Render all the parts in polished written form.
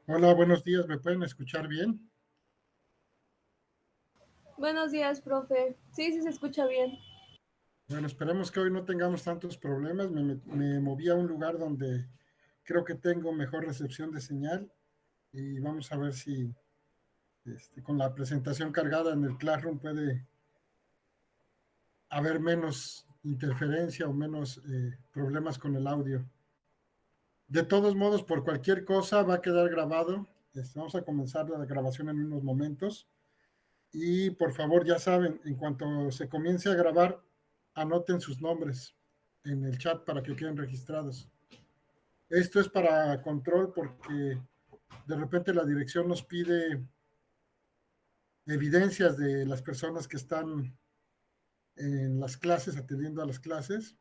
Hola, buenos días, ¿me pueden escuchar bien? Buenos días, profe. Sí, sí se escucha bien. Bueno, esperemos que hoy no tengamos tantos problemas. Me moví a un lugar donde creo que tengo mejor recepción de señal y vamos a ver si con la presentación cargada en el Classroom puede haber menos interferencia o menos problemas con el audio. De todos modos, por cualquier cosa va a quedar grabado. Vamos a comenzar la grabación en unos momentos. Y por favor, ya saben, en cuanto se comience a grabar, anoten sus nombres en el chat para que queden registrados. Esto es para control porque de repente la dirección nos pide evidencias de las personas que están en las clases, atendiendo a las clases.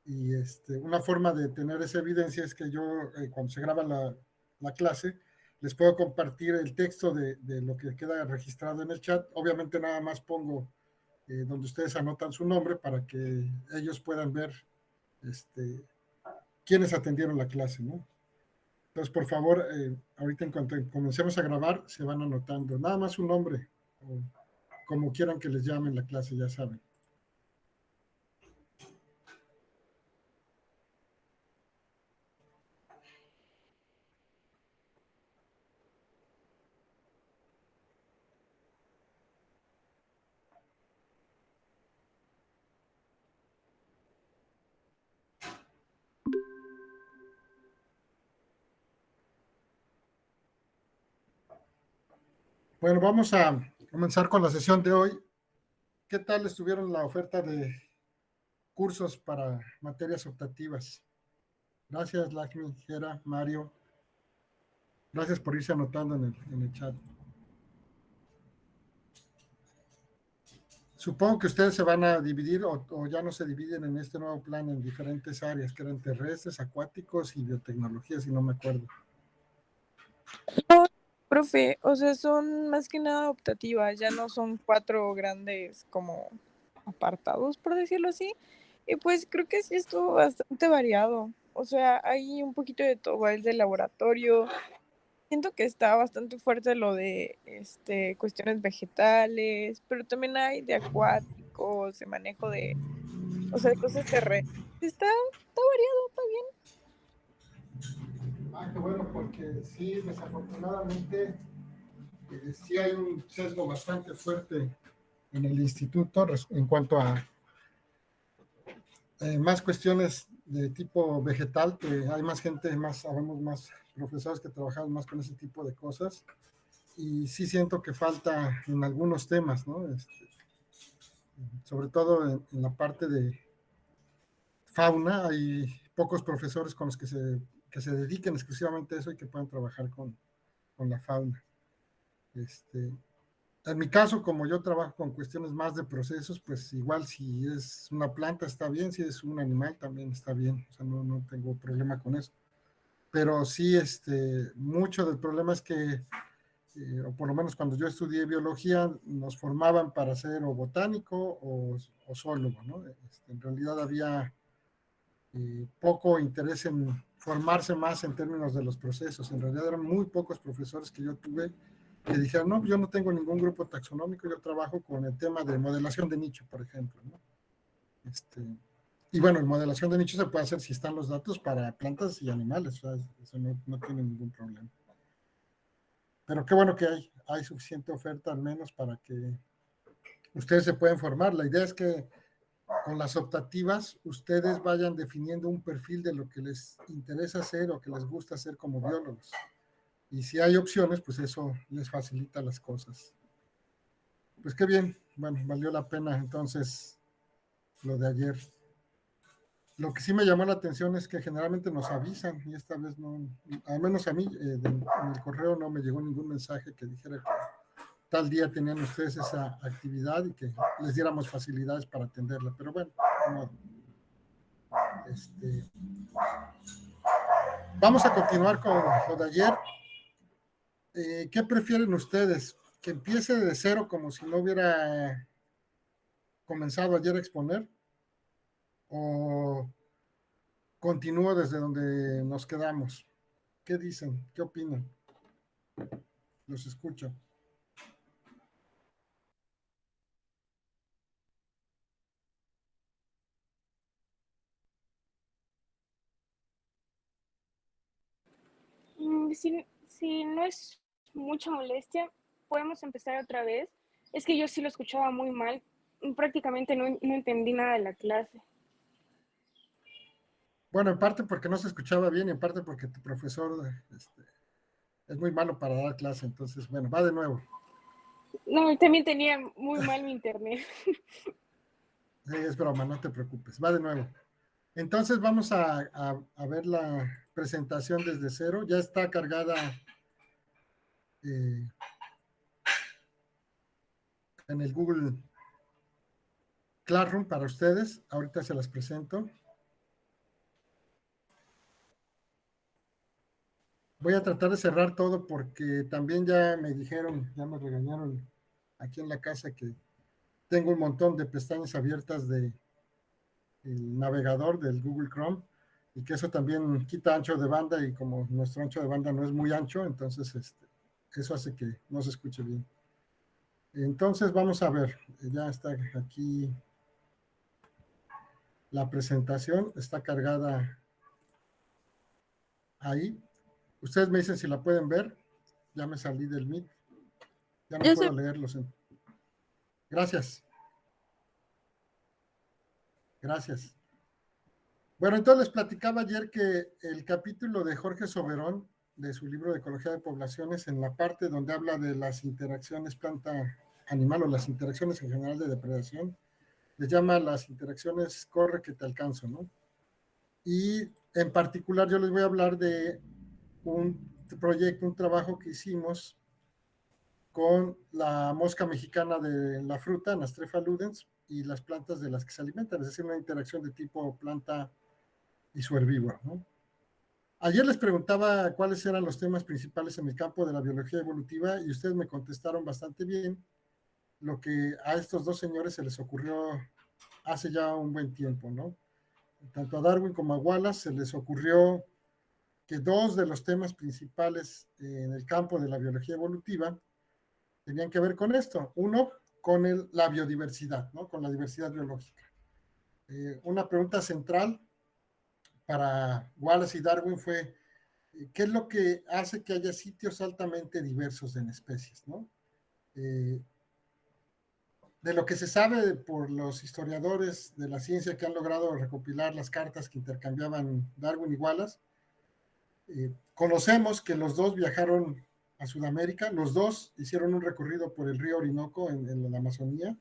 Y una forma de tener esa evidencia es que yo, cuando se graba la clase, les puedo compartir el texto de lo que queda registrado en el chat. Obviamente nada más pongo donde ustedes anotan su nombre para que ellos puedan ver quiénes atendieron la clase, ¿no? Entonces, por favor, ahorita en cuanto comencemos a grabar, se van anotando nada más su nombre, o como quieran que les llamen la clase, ya saben. Bueno, vamos a comenzar con la sesión de hoy. ¿Qué tal estuvieron la oferta de cursos para materias optativas? Gracias, Lakshmi, Jera, Mario. Gracias por irse anotando en el chat. Supongo que ustedes se van a dividir o ya no se dividen en este nuevo plan en diferentes áreas, que eran terrestres, acuáticos y biotecnología, si no me acuerdo. No, profe, o sea, son más que nada optativas, ya no son 4 grandes como apartados, por decirlo así. Y pues creo que sí estuvo bastante variado. O sea, hay un poquito de todo, el de laboratorio. Siento que está bastante fuerte lo de cuestiones vegetales, pero también hay de acuáticos, de manejo de, o sea, de cosas terrestres. Está variado, está bien. Ah, qué bueno, porque sí, desafortunadamente, sí hay un sesgo bastante fuerte en el instituto en cuanto a más cuestiones de tipo vegetal, que hay más gente, sabemos más profesores que trabajamos más con ese tipo de cosas. Y sí siento que falta en algunos temas, ¿no? Sobre todo en la parte de fauna, hay pocos profesores con los que se dediquen exclusivamente a eso y que puedan trabajar con la fauna. En mi caso, como yo trabajo con cuestiones más de procesos, pues igual si es una planta está bien, si es un animal también está bien, o sea, no tengo problema con eso. Pero sí, mucho del problema es que, o por lo menos cuando yo estudié biología, nos formaban para ser o botánico o zoólogo, ¿no? En realidad había poco interés en formarse más en términos de los procesos. En realidad eran muy pocos profesores que yo tuve que dijeron, no, yo no tengo ningún grupo taxonómico, yo trabajo con el tema de modelación de nicho, por ejemplo, ¿no? Y bueno, en modelación de nicho se puede hacer si están los datos para plantas y animales, o sea, eso no tiene ningún problema. Pero qué bueno que hay suficiente oferta al menos para que ustedes se puedan formar. La idea es que con las optativas ustedes vayan definiendo un perfil de lo que les interesa hacer o que les gusta hacer como biólogos. Y si hay opciones, pues eso les facilita las cosas. Pues qué bien, bueno, valió la pena entonces lo de ayer. Lo que sí me llamó la atención es que generalmente nos avisan y esta vez no, al menos a mí, en el correo no me llegó ningún mensaje que dijera que tal día tenían ustedes esa actividad y que les diéramos facilidades para atenderla. Pero bueno, no, vamos a continuar con lo de ayer. ¿Qué prefieren ustedes? ¿Que empiece de cero como si no hubiera comenzado ayer a exponer? ¿O continúo desde donde nos quedamos? ¿Qué dicen? ¿Qué opinan? Los escucho. Si no es mucha molestia, podemos empezar otra vez. Es que yo sí lo escuchaba muy mal. Prácticamente no entendí nada de la clase. Bueno, en parte porque no se escuchaba bien y en parte porque tu profesor es muy malo para dar clase. Entonces, bueno, va de nuevo. No, también tenía muy mal mi internet. Sí, es broma, no te preocupes. Va de nuevo. Entonces vamos a ver la presentación desde cero. Ya está cargada en el Google Classroom para ustedes. Ahorita se las presento. Voy a tratar de cerrar todo porque también ya me dijeron, ya me regañaron aquí en la casa que tengo un montón de pestañas abiertas de el navegador del Google Chrome y que eso también quita ancho de banda y como nuestro ancho de banda no es muy ancho, entonces eso hace que no se escuche bien. Entonces vamos a ver, ya está aquí la presentación, está cargada ahí. Ustedes me dicen si la pueden ver, ya me salí del Meet, ya no Yo puedo sé. leerlos. Gracias, gracias. Bueno, entonces les platicaba ayer que el capítulo de Jorge Soberón, de su libro de Ecología de Poblaciones, en la parte donde habla de las interacciones planta-animal o las interacciones en general de depredación, les llama las interacciones corre que te alcanzo, ¿no? Y en particular yo les voy a hablar de un proyecto, un trabajo que hicimos con la mosca mexicana de la fruta, Anastrefa ludens, y las plantas de las que se alimentan, es decir, una interacción de tipo planta y su herbívoro, ¿no? Ayer les preguntaba cuáles eran los temas principales en el campo de la biología evolutiva y ustedes me contestaron bastante bien lo que a estos dos señores se les ocurrió hace ya un buen tiempo, ¿no? Tanto a Darwin como a Wallace se les ocurrió que dos de los temas principales en el campo de la biología evolutiva tenían que ver con esto. Uno, con la biodiversidad, ¿no? Con la diversidad biológica. Una pregunta central para Wallace y Darwin fue, ¿qué es lo que hace que haya sitios altamente diversos en especies, ¿no? De lo que se sabe por los historiadores de la ciencia que han logrado recopilar las cartas que intercambiaban Darwin y Wallace, conocemos que los dos viajaron a Sudamérica, los dos hicieron un recorrido por el río Orinoco en la Amazonía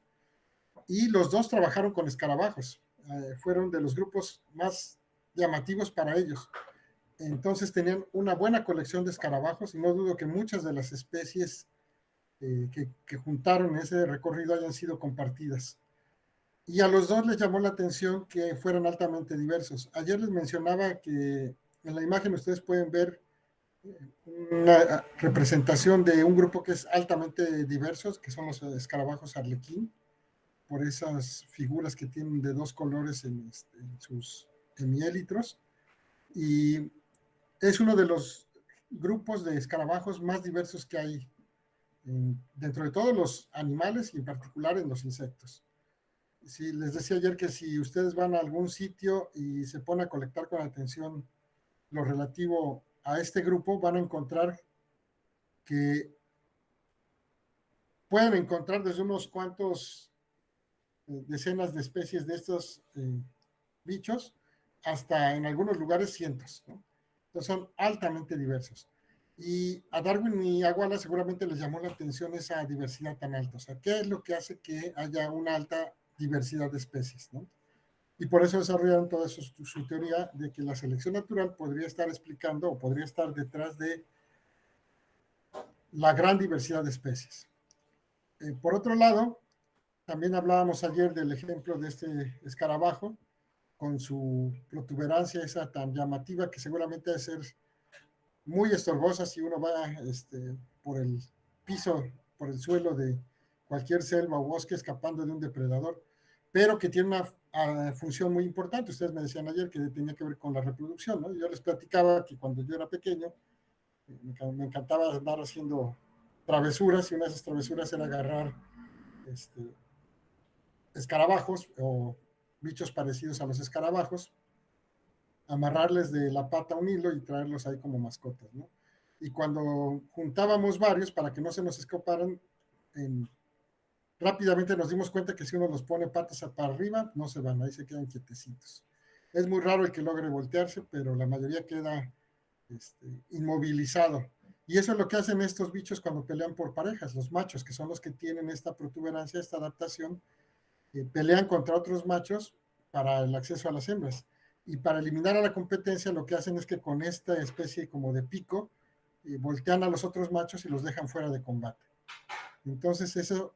y los dos trabajaron con escarabajos, fueron de los grupos más llamativos para ellos. Entonces tenían una buena colección de escarabajos y no dudo que muchas de las especies que juntaron ese recorrido hayan sido compartidas. Y a los dos les llamó la atención que fueran altamente diversos. Ayer les mencionaba que en la imagen ustedes pueden ver una representación de un grupo que es altamente diverso, que son los escarabajos arlequín, por esas figuras que tienen de dos colores en sus hemiélitros. Y es uno de los grupos de escarabajos más diversos que hay dentro de todos los animales y en particular en los insectos. Sí, les decía ayer que si ustedes van a algún sitio y se ponen a colectar con atención lo relativo a este grupo, van a encontrar que pueden encontrar desde unos cuantos decenas de especies de estos bichos hasta en algunos lugares cientos, ¿no? Entonces son altamente diversos. Y a Darwin y a Wallace seguramente les llamó la atención esa diversidad tan alta. O sea, ¿qué es lo que hace que haya una alta diversidad de especies, ¿no? Y por eso desarrollaron toda su teoría de que la selección natural podría estar explicando o podría estar detrás de la gran diversidad de especies. Por otro lado, también hablábamos ayer del ejemplo de este escarabajo con su protuberancia esa tan llamativa que seguramente debe ser muy estorbosa si uno va por el piso, por el suelo de cualquier selva o bosque escapando de un depredador, pero que tiene una función muy importante. Ustedes me decían ayer que tenía que ver con la reproducción, ¿no? Yo les platicaba que cuando yo era pequeño, Me encantaba andar haciendo travesuras, y una de esas travesuras era agarrar escarabajos o bichos parecidos a los escarabajos, amarrarles de la pata un hilo y traerlos ahí como mascotas, ¿no? Y cuando juntábamos varios para que no se nos escaparan, rápidamente nos dimos cuenta que si uno los pone patas para arriba, no se van, ahí se quedan quietecitos. Es muy raro el que logre voltearse, pero la mayoría queda inmovilizado. Y eso es lo que hacen estos bichos cuando pelean por parejas. Los machos, que son los que tienen esta protuberancia, esta adaptación, pelean contra otros machos para el acceso a las hembras. Y para eliminar a la competencia, lo que hacen es que con esta especie como de pico, voltean a los otros machos y los dejan fuera de combate. Entonces eso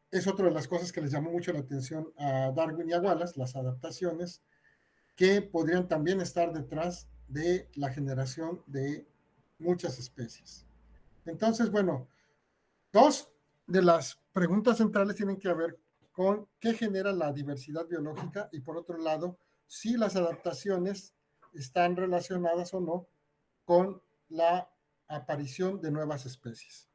es otra de las cosas que les llamó mucho la atención a Darwin y a Wallace, las adaptaciones que podrían también estar detrás de la generación de muchas especies. Entonces, bueno, dos de las preguntas centrales tienen que ver con qué genera la diversidad biológica y, por otro lado, si las adaptaciones están relacionadas o no con la aparición de nuevas especies.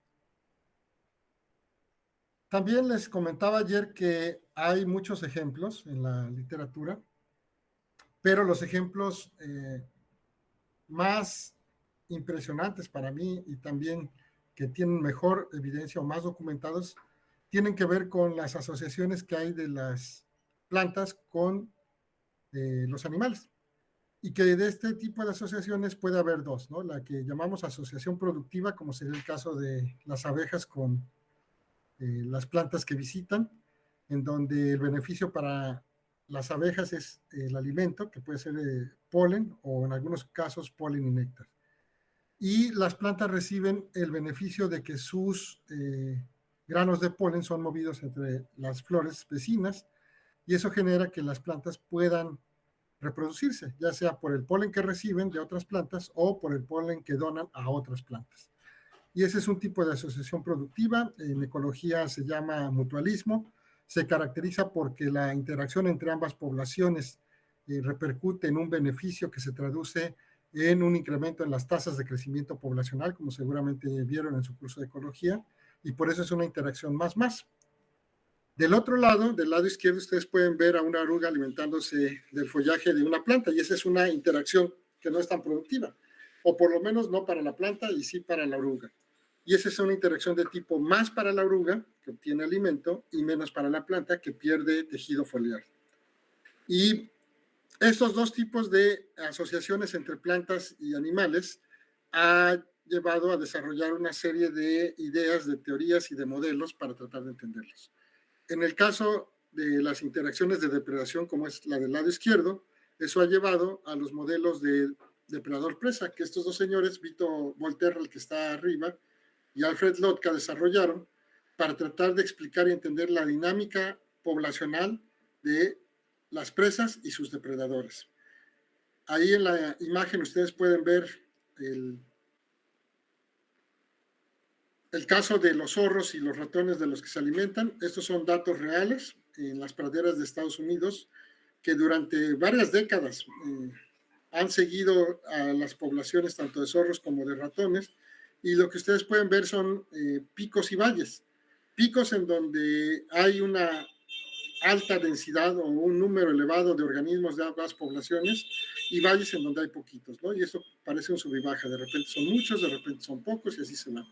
También les comentaba ayer que hay muchos ejemplos en la literatura, pero los ejemplos más impresionantes para mí y también que tienen mejor evidencia o más documentados tienen que ver con las asociaciones que hay de las plantas con los animales. Y que de este tipo de asociaciones puede haber dos, ¿no? La que llamamos asociación productiva, como sería el caso de las abejas con las plantas que visitan, en donde el beneficio para las abejas es el alimento, que puede ser polen o en algunos casos polen y néctar. Y las plantas reciben el beneficio de que sus granos de polen son movidos entre las flores vecinas y eso genera que las plantas puedan reproducirse, ya sea por el polen que reciben de otras plantas o por el polen que donan a otras plantas. Y ese es un tipo de asociación productiva. En ecología se llama mutualismo. Se caracteriza porque la interacción entre ambas poblaciones repercute en un beneficio que se traduce en un incremento en las tasas de crecimiento poblacional, como seguramente vieron en su curso de ecología, y por eso es una interacción más. Del otro lado, del lado izquierdo, ustedes pueden ver a una oruga alimentándose del follaje de una planta, y esa es una interacción que no es tan productiva, o por lo menos no para la planta y sí para la oruga. Y esa es una interacción de tipo más para la oruga, que obtiene alimento, y menos para la planta, que pierde tejido foliar. Y estos dos tipos de asociaciones entre plantas y animales ha llevado a desarrollar una serie de ideas, de teorías y de modelos para tratar de entenderlos. En el caso de las interacciones de depredación, como es la del lado izquierdo, eso ha llevado a los modelos de depredador-presa, que estos dos señores, Vito Volterra, el que está arriba, y Alfred Lotka, desarrollaron para tratar de explicar y entender la dinámica poblacional de las presas y sus depredadores. Ahí en la imagen ustedes pueden ver el caso de los zorros y los ratones de los que se alimentan. Estos son datos reales en las praderas de Estados Unidos que durante varias décadas han seguido a las poblaciones tanto de zorros como de ratones, y lo que ustedes pueden ver son picos y valles. Picos en donde hay una alta densidad o un número elevado de organismos de ambas poblaciones, y valles en donde hay poquitos, ¿no? Y eso parece un sub y baja, de repente son muchos, de repente son pocos y así se va.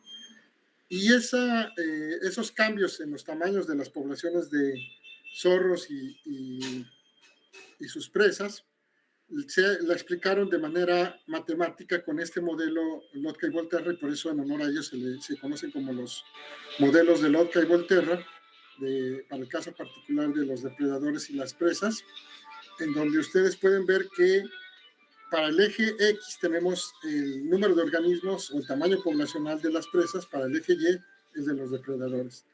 Y esos cambios en los tamaños de las poblaciones de zorros y sus presas la explicaron de manera matemática con este modelo Lotka y Volterra, y por eso en honor a ellos se conocen como los modelos de Lotka y Volterra, para el caso particular de los depredadores y las presas, en donde ustedes pueden ver que para el eje X tenemos el número de organismos o el tamaño poblacional de las presas, para el eje Y es de los depredadores.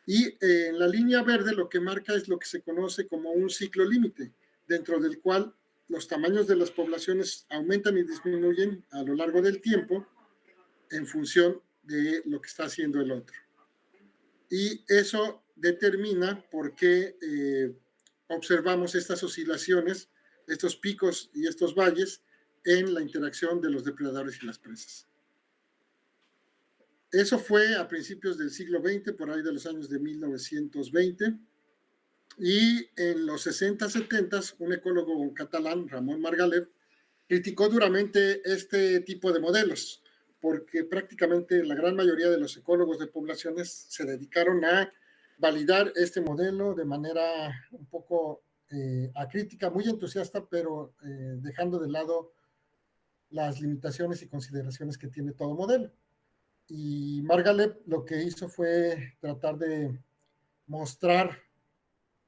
Y en la línea verde lo que marca es lo que se conoce como un ciclo límite, dentro del cual los tamaños de las poblaciones aumentan y disminuyen a lo largo del tiempo en función de lo que está haciendo el otro. Y eso determina por qué observamos estas oscilaciones, estos picos y estos valles en la interacción de los depredadores y las presas. Eso fue a principios del siglo XX, por ahí de los años de 1920. Y en los 60, 70, un ecólogo catalán, Ramon Margalef, criticó duramente este tipo de modelos, porque prácticamente la gran mayoría de los ecólogos de poblaciones se dedicaron a validar este modelo de manera un poco acrítica, muy entusiasta, pero dejando de lado las limitaciones y consideraciones que tiene todo modelo. Y Margalef lo que hizo fue tratar de mostrar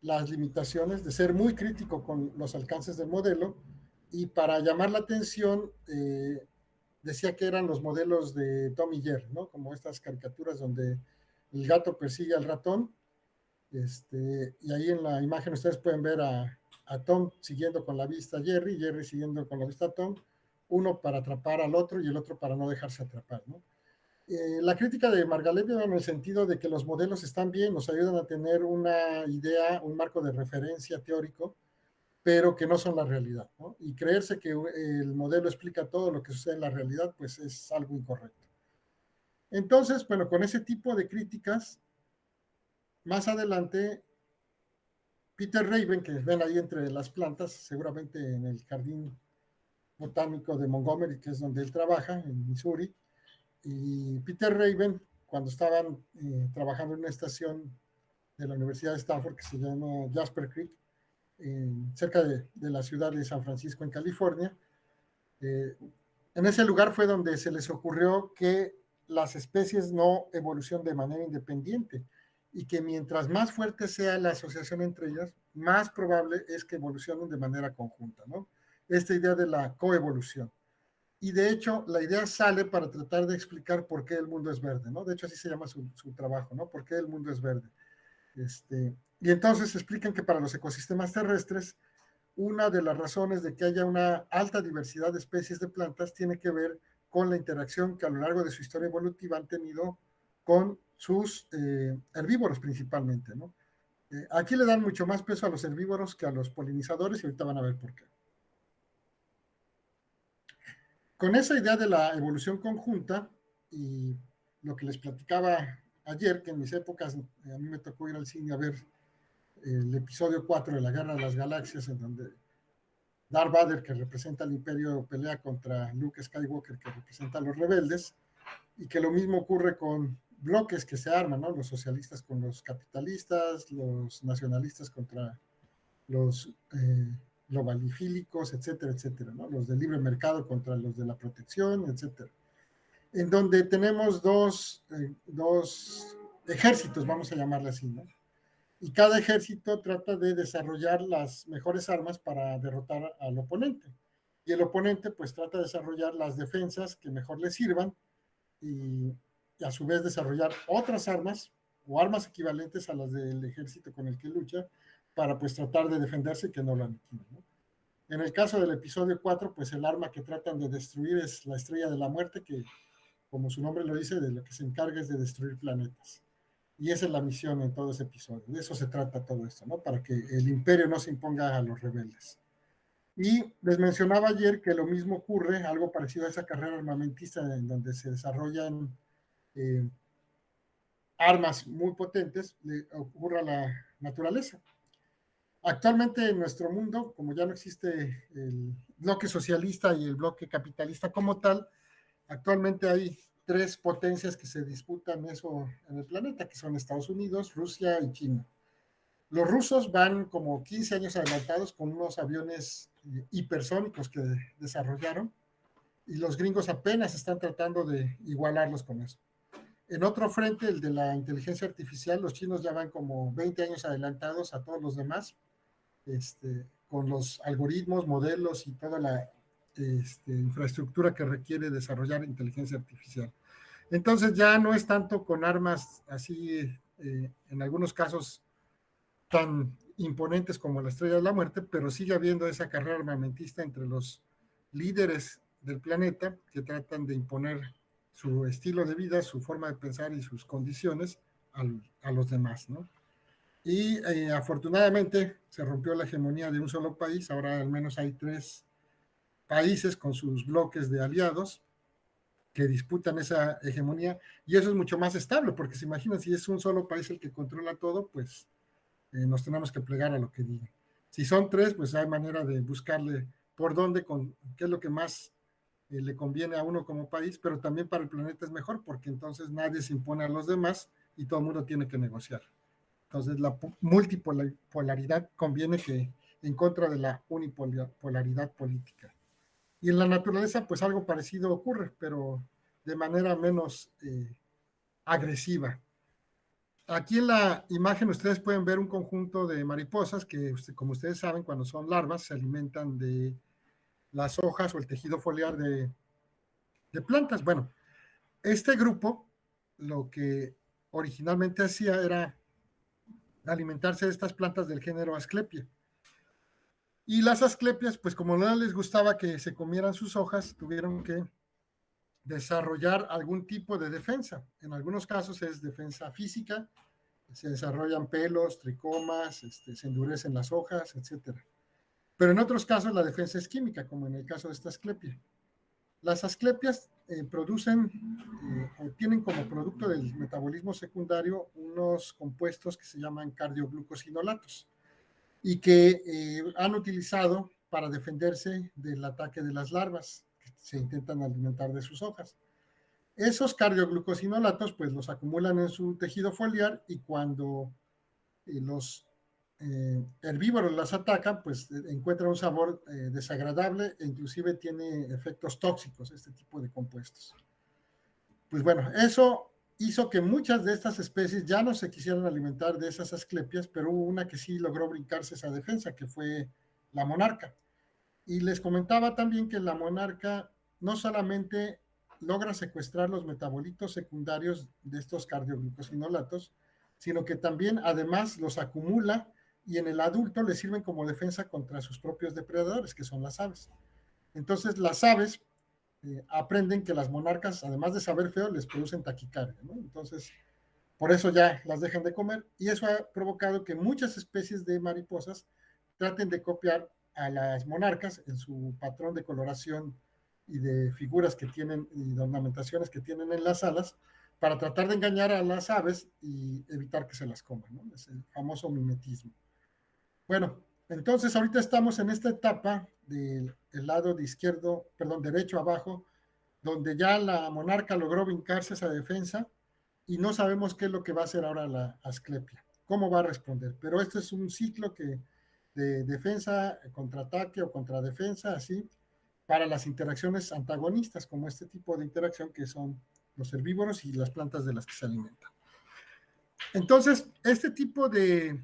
las limitaciones, de ser muy crítico con los alcances del modelo, y para llamar la atención decía que eran los modelos de Tom y Jerry, ¿no? Como estas caricaturas donde el gato persigue al ratón, y ahí en la imagen ustedes pueden ver a Tom siguiendo con la vista a Jerry, Jerry siguiendo con la vista a Tom, uno para atrapar al otro y el otro para no dejarse atrapar, ¿no? La crítica de Margalef va en el sentido de que los modelos están bien, nos ayudan a tener una idea, un marco de referencia teórico, pero que no son la realidad, ¿no? Y creerse que el modelo explica todo lo que sucede en la realidad, pues es algo incorrecto. Entonces, bueno, con ese tipo de críticas, más adelante, Peter Raven, que ven ahí entre las plantas, seguramente en el jardín botánico de Montgomery, que es donde él trabaja, en Missouri, y Peter Raven, cuando estaban trabajando en una estación de la Universidad de Stanford que se llama Jasper Creek, cerca de la ciudad de San Francisco, en California, en ese lugar fue donde se les ocurrió que las especies no evolucionan de manera independiente y que mientras más fuerte sea la asociación entre ellas, más probable es que evolucionen de manera conjunta, ¿no? Esta idea de la coevolución. Y de hecho, la idea sale para tratar de explicar por qué el mundo es verde, ¿no? De hecho, así se llama su trabajo, ¿no? ¿Por qué el mundo es verde? Y entonces explican que para los ecosistemas terrestres, una de las razones de que haya una alta diversidad de especies de plantas tiene que ver con la interacción que a lo largo de su historia evolutiva han tenido con sus herbívoros principalmente, ¿no? Aquí le dan mucho más peso a los herbívoros que a los polinizadores y ahorita van a ver por qué. Con esa idea de la evolución conjunta y lo que les platicaba ayer, que en mis épocas a mí me tocó ir al cine a ver el episodio 4 de la Guerra de las Galaxias, en donde Darth Vader, que representa al Imperio, pelea contra Luke Skywalker, que representa a los rebeldes, y que lo mismo ocurre con bloques que se arman, ¿no? Los socialistas con los capitalistas, los nacionalistas contra los globalifílicos, etcétera, etcétera, ¿no? Los de libre mercado contra los de la protección, etcétera. En donde tenemos dos ejércitos, vamos a llamarle así, ¿no? Y cada ejército trata de desarrollar las mejores armas para derrotar al oponente. Y el oponente pues trata de desarrollar las defensas que mejor le sirvan y a su vez desarrollar otras armas o armas equivalentes a las del ejército con el que lucha para pues tratar de defenderse y que no lo aniquilen, ¿no? En el caso del episodio 4, pues el arma que tratan de destruir es la Estrella de la Muerte, que como su nombre lo dice, de lo que se encarga es de destruir planetas. Y esa es la misión en todo ese episodio. De eso se trata todo esto, ¿no? Para que el imperio no se imponga a los rebeldes. Y les mencionaba ayer que lo mismo ocurre, algo parecido a esa carrera armamentista en donde se desarrollan armas muy potentes, le ocurre a la naturaleza. Actualmente en nuestro mundo, como ya no existe el bloque socialista y el bloque capitalista como tal, actualmente hay tres potencias que se disputan eso en el planeta, que son Estados Unidos, Rusia y China. Los rusos van como 15 años adelantados con unos aviones hipersónicos que desarrollaron y los gringos apenas están tratando de igualarlos con eso. En otro frente, el de la inteligencia artificial, los chinos ya van como 20 años adelantados a todos los demás, con los algoritmos, modelos y toda la infraestructura que requiere desarrollar inteligencia artificial. Entonces ya no es tanto con armas así, en algunos casos, tan imponentes como la Estrella de la Muerte, pero sigue habiendo esa carrera armamentista entre los líderes del planeta que tratan de imponer su estilo de vida, su forma de pensar y sus condiciones a los demás, ¿no? Y afortunadamente se rompió la hegemonía de un solo país, ahora al menos hay 3 países con sus bloques de aliados, que disputan esa hegemonía, y eso es mucho más estable, porque se imaginan, si es un solo país el que controla todo, pues nos tenemos que plegar a lo que digan. Si son tres, pues hay manera de buscarle por dónde, qué es lo que más le conviene a uno como país, pero también para el planeta es mejor, porque entonces nadie se impone a los demás y todo el mundo tiene que negociar. Entonces la multipolaridad conviene que en contra de la unipolaridad política. Y en la naturaleza, pues algo parecido ocurre, pero de manera menos agresiva. Aquí en la imagen ustedes pueden ver un conjunto de mariposas que, como ustedes saben, cuando son larvas se alimentan de las hojas o el tejido foliar de plantas. Bueno, este grupo lo que originalmente hacía era alimentarse de estas plantas del género Asclepia. Y las asclepias, pues como no les gustaba que se comieran sus hojas, tuvieron que desarrollar algún tipo de defensa. En algunos casos es defensa física, se desarrollan pelos, tricomas, se endurecen las hojas, etc. Pero en otros casos la defensa es química, como en el caso de esta asclepia. Las asclepias producen o tienen como producto del metabolismo secundario unos compuestos que se llaman cardioglucosinolatos y que han utilizado para defenderse del ataque de las larvas que se intentan alimentar de sus hojas. Esos cardioglucosinolatos pues los acumulan en su tejido foliar y cuando los herbívoros las atacan, pues encuentran un sabor desagradable e inclusive tiene efectos tóxicos este tipo de compuestos. Pues bueno, eso hizo que muchas de estas especies ya no se quisieran alimentar de esas asclepias, pero hubo una que sí logró brincarse esa defensa, que fue la monarca. Y les comentaba también que la monarca no solamente logra secuestrar los metabolitos secundarios de estos cardioglucosinolatos, sino que también además los acumula y en el adulto le sirven como defensa contra sus propios depredadores, que son las aves. Entonces las aves aprenden que las monarcas, además de saber feo, les producen taquicardia, ¿no? Entonces, por eso ya las dejan de comer y eso ha provocado que muchas especies de mariposas traten de copiar a las monarcas en su patrón de coloración y de figuras que tienen y de ornamentaciones que tienen en las alas para tratar de engañar a las aves y evitar que se las coman, ¿no? Es el famoso mimetismo. Bueno, entonces ahorita estamos en esta etapa del lado de izquierdo, perdón, derecho abajo, donde ya la monarca logró brincarse esa defensa y no sabemos qué es lo que va a hacer ahora la asclepia, cómo va a responder. Pero este es un ciclo de defensa, contraataque o contradefensa, así, para las interacciones antagonistas, como este tipo de interacción que son los herbívoros y las plantas de las que se alimentan. Entonces, este tipo de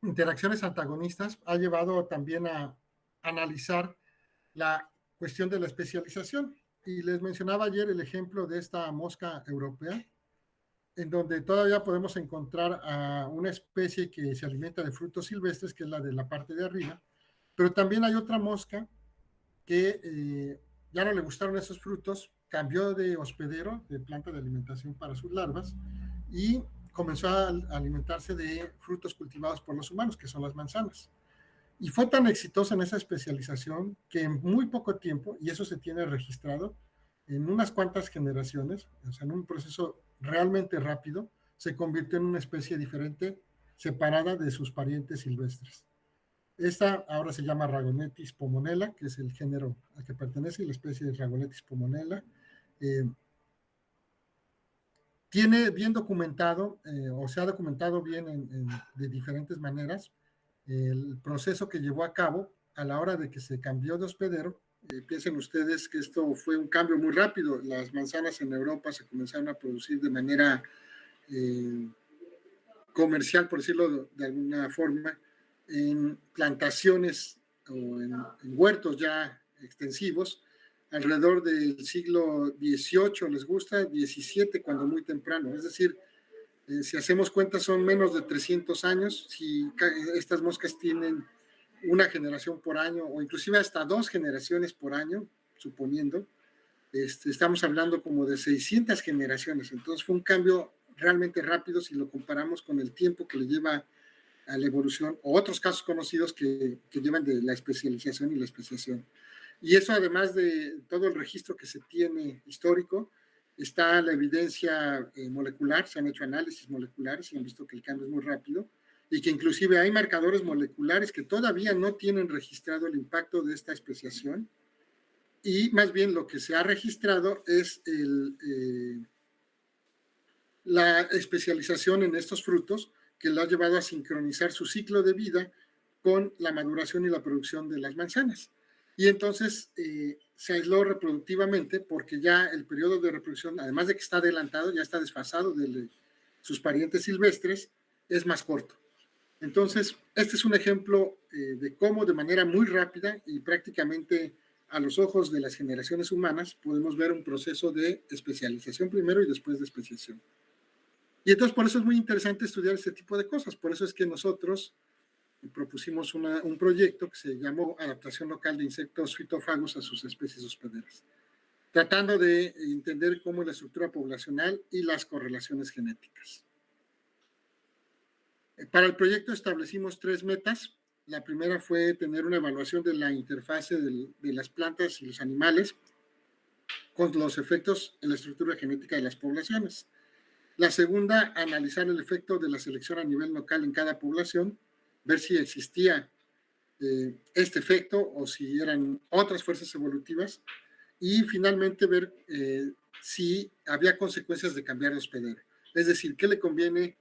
interacciones antagonistas ha llevado también a analizar la cuestión de la especialización. Y les mencionaba ayer el ejemplo de esta mosca europea, en donde todavía podemos encontrar a una especie que se alimenta de frutos silvestres, que es la de la parte de arriba, pero también hay otra mosca que ya no le gustaron esos frutos, cambió de hospedero, de planta de alimentación para sus larvas, y comenzó a alimentarse de frutos cultivados por los humanos, que son las manzanas. Y fue tan exitosa en esa especialización que en muy poco tiempo, y eso se tiene registrado, en unas cuantas generaciones, o sea, en un proceso realmente rápido, se convirtió en una especie diferente, separada de sus parientes silvestres. Esta ahora se llama Rhagonetis pomonella, que es el género al que pertenece, y la especie de Rhagonetis pomonella. Tiene bien documentado, o se ha documentado bien de diferentes maneras, el proceso que llevó a cabo a la hora de que se cambió de hospedero. Piensen ustedes que esto fue un cambio muy rápido. Las manzanas en Europa se comenzaron a producir de manera comercial, por decirlo de alguna forma, en plantaciones o en huertos ya extensivos, alrededor del siglo XVIII, les gusta, XVII, cuando muy temprano. Es decir, si hacemos cuenta, son menos de 300 años. Si estas moscas tienen una generación por año, o inclusive hasta 2 generaciones por año, suponiendo, estamos hablando como de 600 generaciones. Entonces fue un cambio realmente rápido si lo comparamos con el tiempo que le lleva a la evolución, o otros casos conocidos que llevan de la especialización y la especiación. Y eso, además de todo el registro que se tiene histórico, está la evidencia molecular, se han hecho análisis moleculares y han visto que el cambio es muy rápido y que inclusive hay marcadores moleculares que todavía no tienen registrado el impacto de esta especiación, y más bien lo que se ha registrado es la especialización en estos frutos, que lo ha llevado a sincronizar su ciclo de vida con la maduración y la producción de las manzanas. Y entonces se aisló reproductivamente porque ya el periodo de reproducción, además de que está adelantado, ya está desfasado de sus parientes silvestres, es más corto. Entonces, este es un ejemplo de cómo de manera muy rápida y prácticamente a los ojos de las generaciones humanas podemos ver un proceso de especialización primero y después de especiación. Y entonces por eso es muy interesante estudiar este tipo de cosas. Por eso es que nosotros propusimos un proyecto que se llamó Adaptación Local de Insectos Fitófagos a sus especies hospederas, tratando de entender cómo es la estructura poblacional y las correlaciones genéticas. Para el proyecto establecimos 3 metas. La primera fue tener una evaluación de la interfase de las plantas y los animales con los efectos en la estructura genética de las poblaciones. La segunda, analizar el efecto de la selección a nivel local en cada población, ver si existía este efecto o si eran otras fuerzas evolutivas, y finalmente ver si había consecuencias de cambiar de hospedero. Es decir, ¿qué le conviene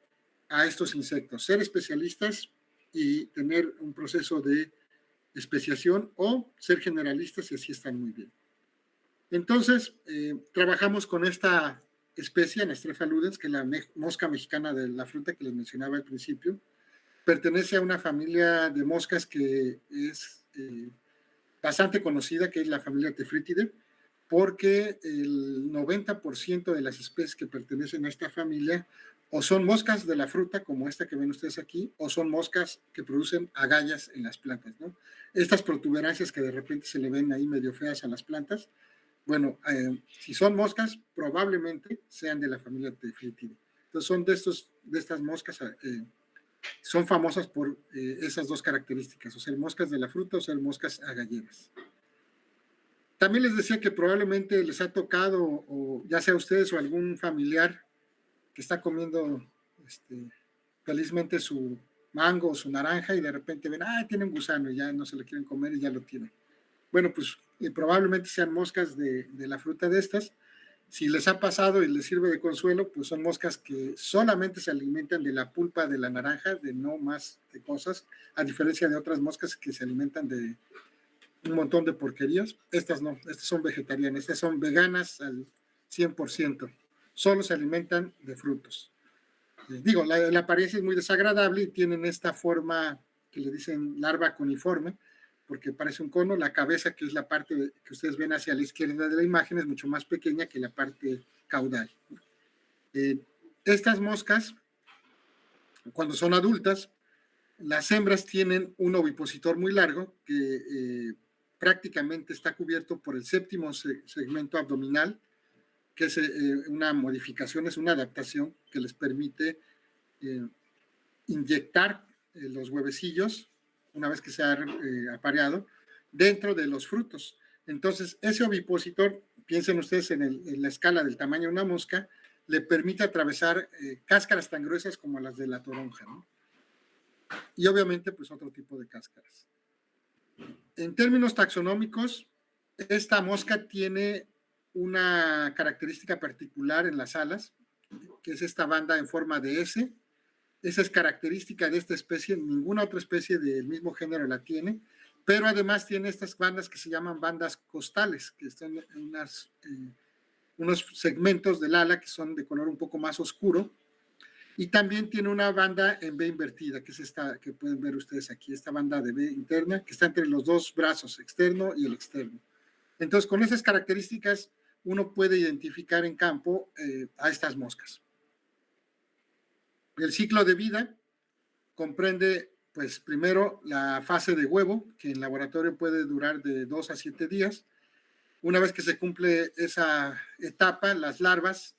a estos insectos? ¿Ser especialistas y tener un proceso de especiación, o ser generalistas y así están muy bien? Entonces, trabajamos con esta especie, Anastrefa ludens, que es la mosca mexicana de la fruta que les mencionaba al principio. Pertenece a una familia de moscas que es bastante conocida, que es la familia Tefritidae, porque el 90% de las especies que pertenecen a esta familia o son moscas de la fruta, como esta que ven ustedes aquí, o son moscas que producen agallas en las plantas, ¿no? Estas protuberancias que de repente se le ven ahí medio feas a las plantas, bueno, si son moscas, probablemente sean de la familia Tefritidae. Entonces son de estas moscas, son famosas por esas dos características, o ser moscas de la fruta o ser moscas agalleras. También les decía que probablemente les ha tocado, o ya sea ustedes o algún familiar que está comiendo felizmente su mango o su naranja y de repente ven, tiene un gusano y ya no se lo quieren comer y ya lo tienen. Bueno, pues probablemente sean moscas de la fruta de estas. Si les ha pasado y les sirve de consuelo, pues son moscas que solamente se alimentan de la pulpa de la naranja, de no más de cosas, a diferencia de otras moscas que se alimentan de un montón de porquerías. Estas no, estas son vegetarianas, estas son veganas al 100%, solo se alimentan de frutos. Digo, la apariencia es muy desagradable y tienen esta forma que le dicen larva coniforme, porque parece un cono. La cabeza, que es la parte que ustedes ven hacia la izquierda de la imagen, es mucho más pequeña que la parte caudal. Estas moscas, cuando son adultas, las hembras tienen un ovipositor muy largo que prácticamente está cubierto por el séptimo segmento abdominal, que es una modificación, es una adaptación que les permite inyectar los huevecillos, una vez que se ha apareado, dentro de los frutos. Entonces, ese ovipositor, piensen ustedes en la escala del tamaño de una mosca, le permite atravesar cáscaras tan gruesas como las de la toronja, ¿no? Y obviamente, pues otro tipo de cáscaras. En términos taxonómicos, esta mosca tiene una característica particular en las alas, que es esta banda en forma de S. Esa es característica de esta especie, ninguna otra especie del mismo género la tiene, pero además tiene estas bandas que se llaman bandas costales, que están en unos segmentos del ala que son de color un poco más oscuro, y también tiene una banda en B invertida, que es esta que pueden ver ustedes aquí, esta banda de B interna, que está entre los dos brazos, externo y el externo. Entonces, con esas características, uno puede identificar en campo a estas moscas. El ciclo de vida comprende, pues, primero la fase de huevo, que en laboratorio puede durar de 2 a 7 días. Una vez que se cumple esa etapa, las larvas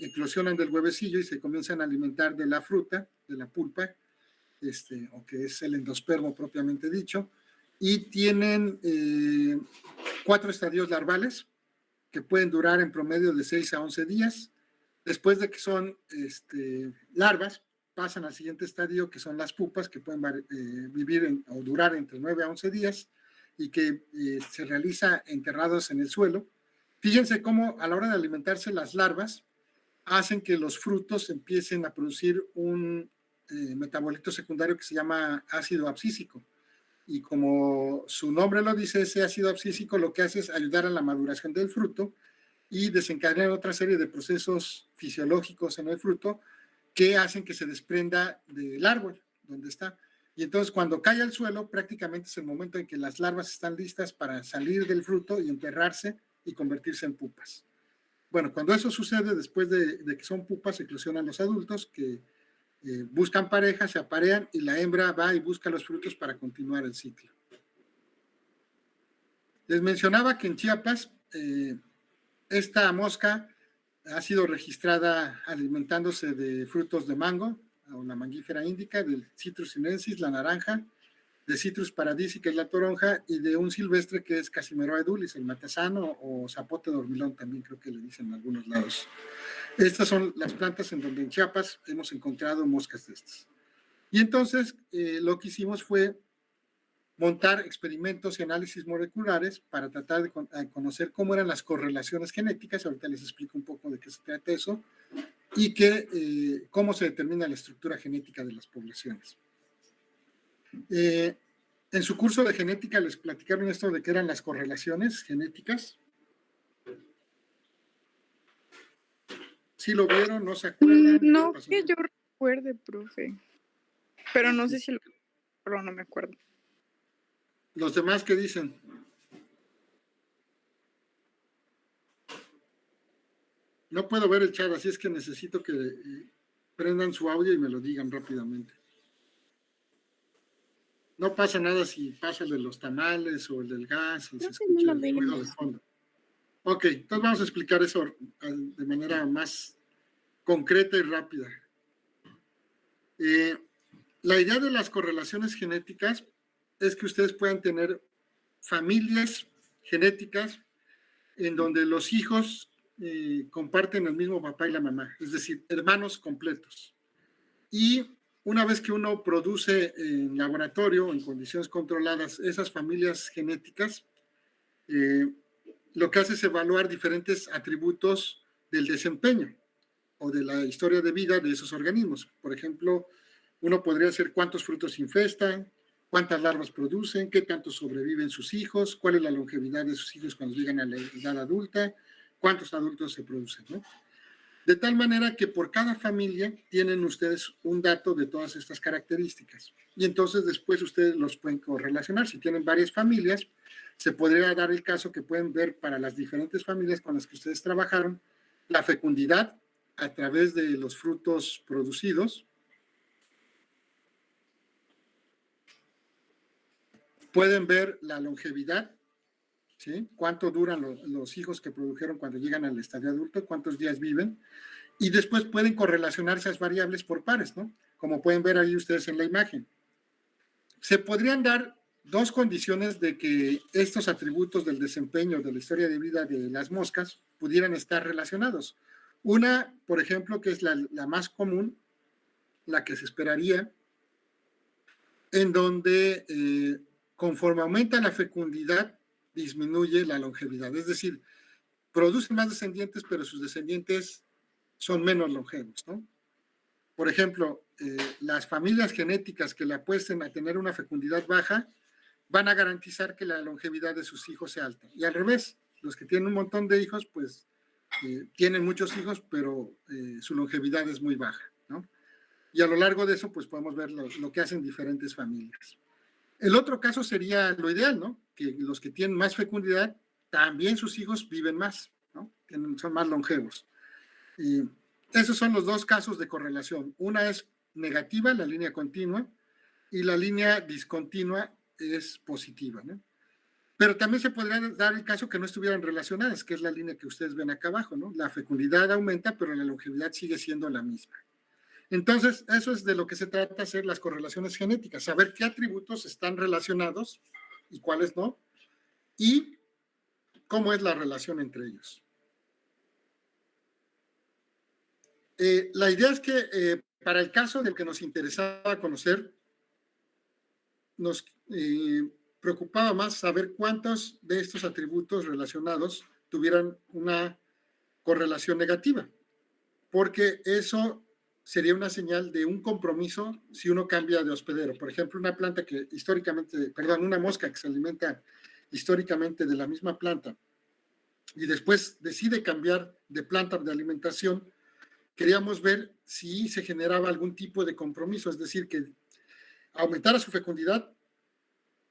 eclosionan del huevecillo y se comienzan a alimentar de la fruta, de la pulpa, o que es el endospermo propiamente dicho, y tienen 4 estadios larvales que pueden durar en promedio de 6 a 11 días. Después de que son larvas, pasan al siguiente estadio, que son las pupas, que pueden vivir o durar entre 9 a 11 días y que se realiza enterrados en el suelo. Fíjense cómo a la hora de alimentarse las larvas hacen que los frutos empiecen a producir un metabolito secundario que se llama ácido abscísico. Y como su nombre lo dice, ese ácido abscísico lo que hace es ayudar a la maduración del fruto y desencadenar otra serie de procesos fisiológicos en el fruto que hacen que se desprenda del árbol donde está. Y entonces cuando cae al suelo, prácticamente es el momento en que las larvas están listas para salir del fruto y enterrarse y convertirse en pupas. Bueno, cuando eso sucede, después de que son pupas, eclosionan los adultos que buscan pareja, se aparean y la hembra va y busca los frutos para continuar el ciclo. Les mencionaba que en Chiapas esta mosca ha sido registrada alimentándose de frutos de mango, o la mangífera índica, del Citrus sinensis, la naranja, de Citrus paradisi, que es la toronja, y de un silvestre que es Casimeroa edulis, el matazano, o zapote dormilón, también creo que le dicen en algunos lados. Estas son las plantas en donde en Chiapas hemos encontrado moscas de estas. Y entonces lo que hicimos fue montar experimentos y análisis moleculares para tratar de conocer cómo eran las correlaciones genéticas. Ahorita les explico un poco de qué se trata eso, y cómo se determina la estructura genética de las poblaciones. En su curso de genética les platicaron esto de qué eran las correlaciones genéticas. ¿Sí lo vieron? ¿No se acuerdan? No que yo recuerde, profe. Pero no sé si lo... Pero no me acuerdo. ¿Los demás qué dicen? No puedo ver el chat, así es que necesito que prendan su audio y me lo digan rápidamente. No pasa nada si pasa el de los tamales o el del gas y se escucha el ruido de fondo. Ok, entonces vamos a explicar eso de manera más concreta y rápida. La idea de las correlaciones genéticas es que ustedes puedan tener familias genéticas en donde los hijos comparten el mismo papá y la mamá, es decir, hermanos completos. Y una vez que uno produce en laboratorio, en condiciones controladas, esas familias genéticas, lo que hace es evaluar diferentes atributos del desempeño o de la historia de vida de esos organismos. Por ejemplo, uno podría hacer cuántos frutos infestan, cuántas larvas producen, qué tanto sobreviven sus hijos, cuál es la longevidad de sus hijos cuando llegan a la edad adulta, cuántos adultos se producen, ¿no? De tal manera que por cada familia tienen ustedes un dato de todas estas características. Y entonces después ustedes los pueden correlacionar. Si tienen varias familias, se podría dar el caso que pueden ver para las diferentes familias con las que ustedes trabajaron, la fecundidad a través de los frutos producidos. Pueden ver la longevidad, ¿sí? Cuánto duran los hijos que produjeron cuando llegan al estadio adulto, cuántos días viven, y después pueden correlacionar esas variables por pares, ¿no? Como pueden ver ahí ustedes en la imagen. Se podrían dar dos condiciones de que estos atributos del desempeño de la historia de vida de las moscas pudieran estar relacionados. Una, por ejemplo, que es la más común, la que se esperaría, en donde conforme aumenta la fecundidad, disminuye la longevidad. Es decir, producen más descendientes, pero sus descendientes son menos longevos, ¿no? Por ejemplo, las familias genéticas que le apuesten a tener una fecundidad baja van a garantizar que la longevidad de sus hijos sea alta. Y al revés, los que tienen un montón de hijos, pues tienen muchos hijos, pero su longevidad es muy baja, ¿no? Y a lo largo de eso, pues podemos ver lo que hacen diferentes familias. El otro caso sería lo ideal, ¿no? Que los que tienen más fecundidad, también sus hijos viven más, ¿no? Son más longevos. Y esos son los dos casos de correlación. Una es negativa, la línea continua, y la línea discontinua es positiva, ¿no? Pero también se podría dar el caso que no estuvieran relacionadas, que es la línea que ustedes ven acá abajo, ¿no? La fecundidad aumenta, pero la longevidad sigue siendo la misma. Entonces, eso es de lo que se trata, hacer las correlaciones genéticas, saber qué atributos están relacionados y cuáles no, y cómo es la relación entre ellos. La idea es que para el caso del que nos interesaba conocer, nos preocupaba más saber cuántos de estos atributos relacionados tuvieran una correlación negativa, porque eso sería una señal de un compromiso si uno cambia de hospedero. Por ejemplo, una planta que históricamente, perdón, una mosca que se alimenta históricamente de la misma planta y después decide cambiar de planta de alimentación, queríamos ver si se generaba algún tipo de compromiso, es decir, que aumentara su fecundidad,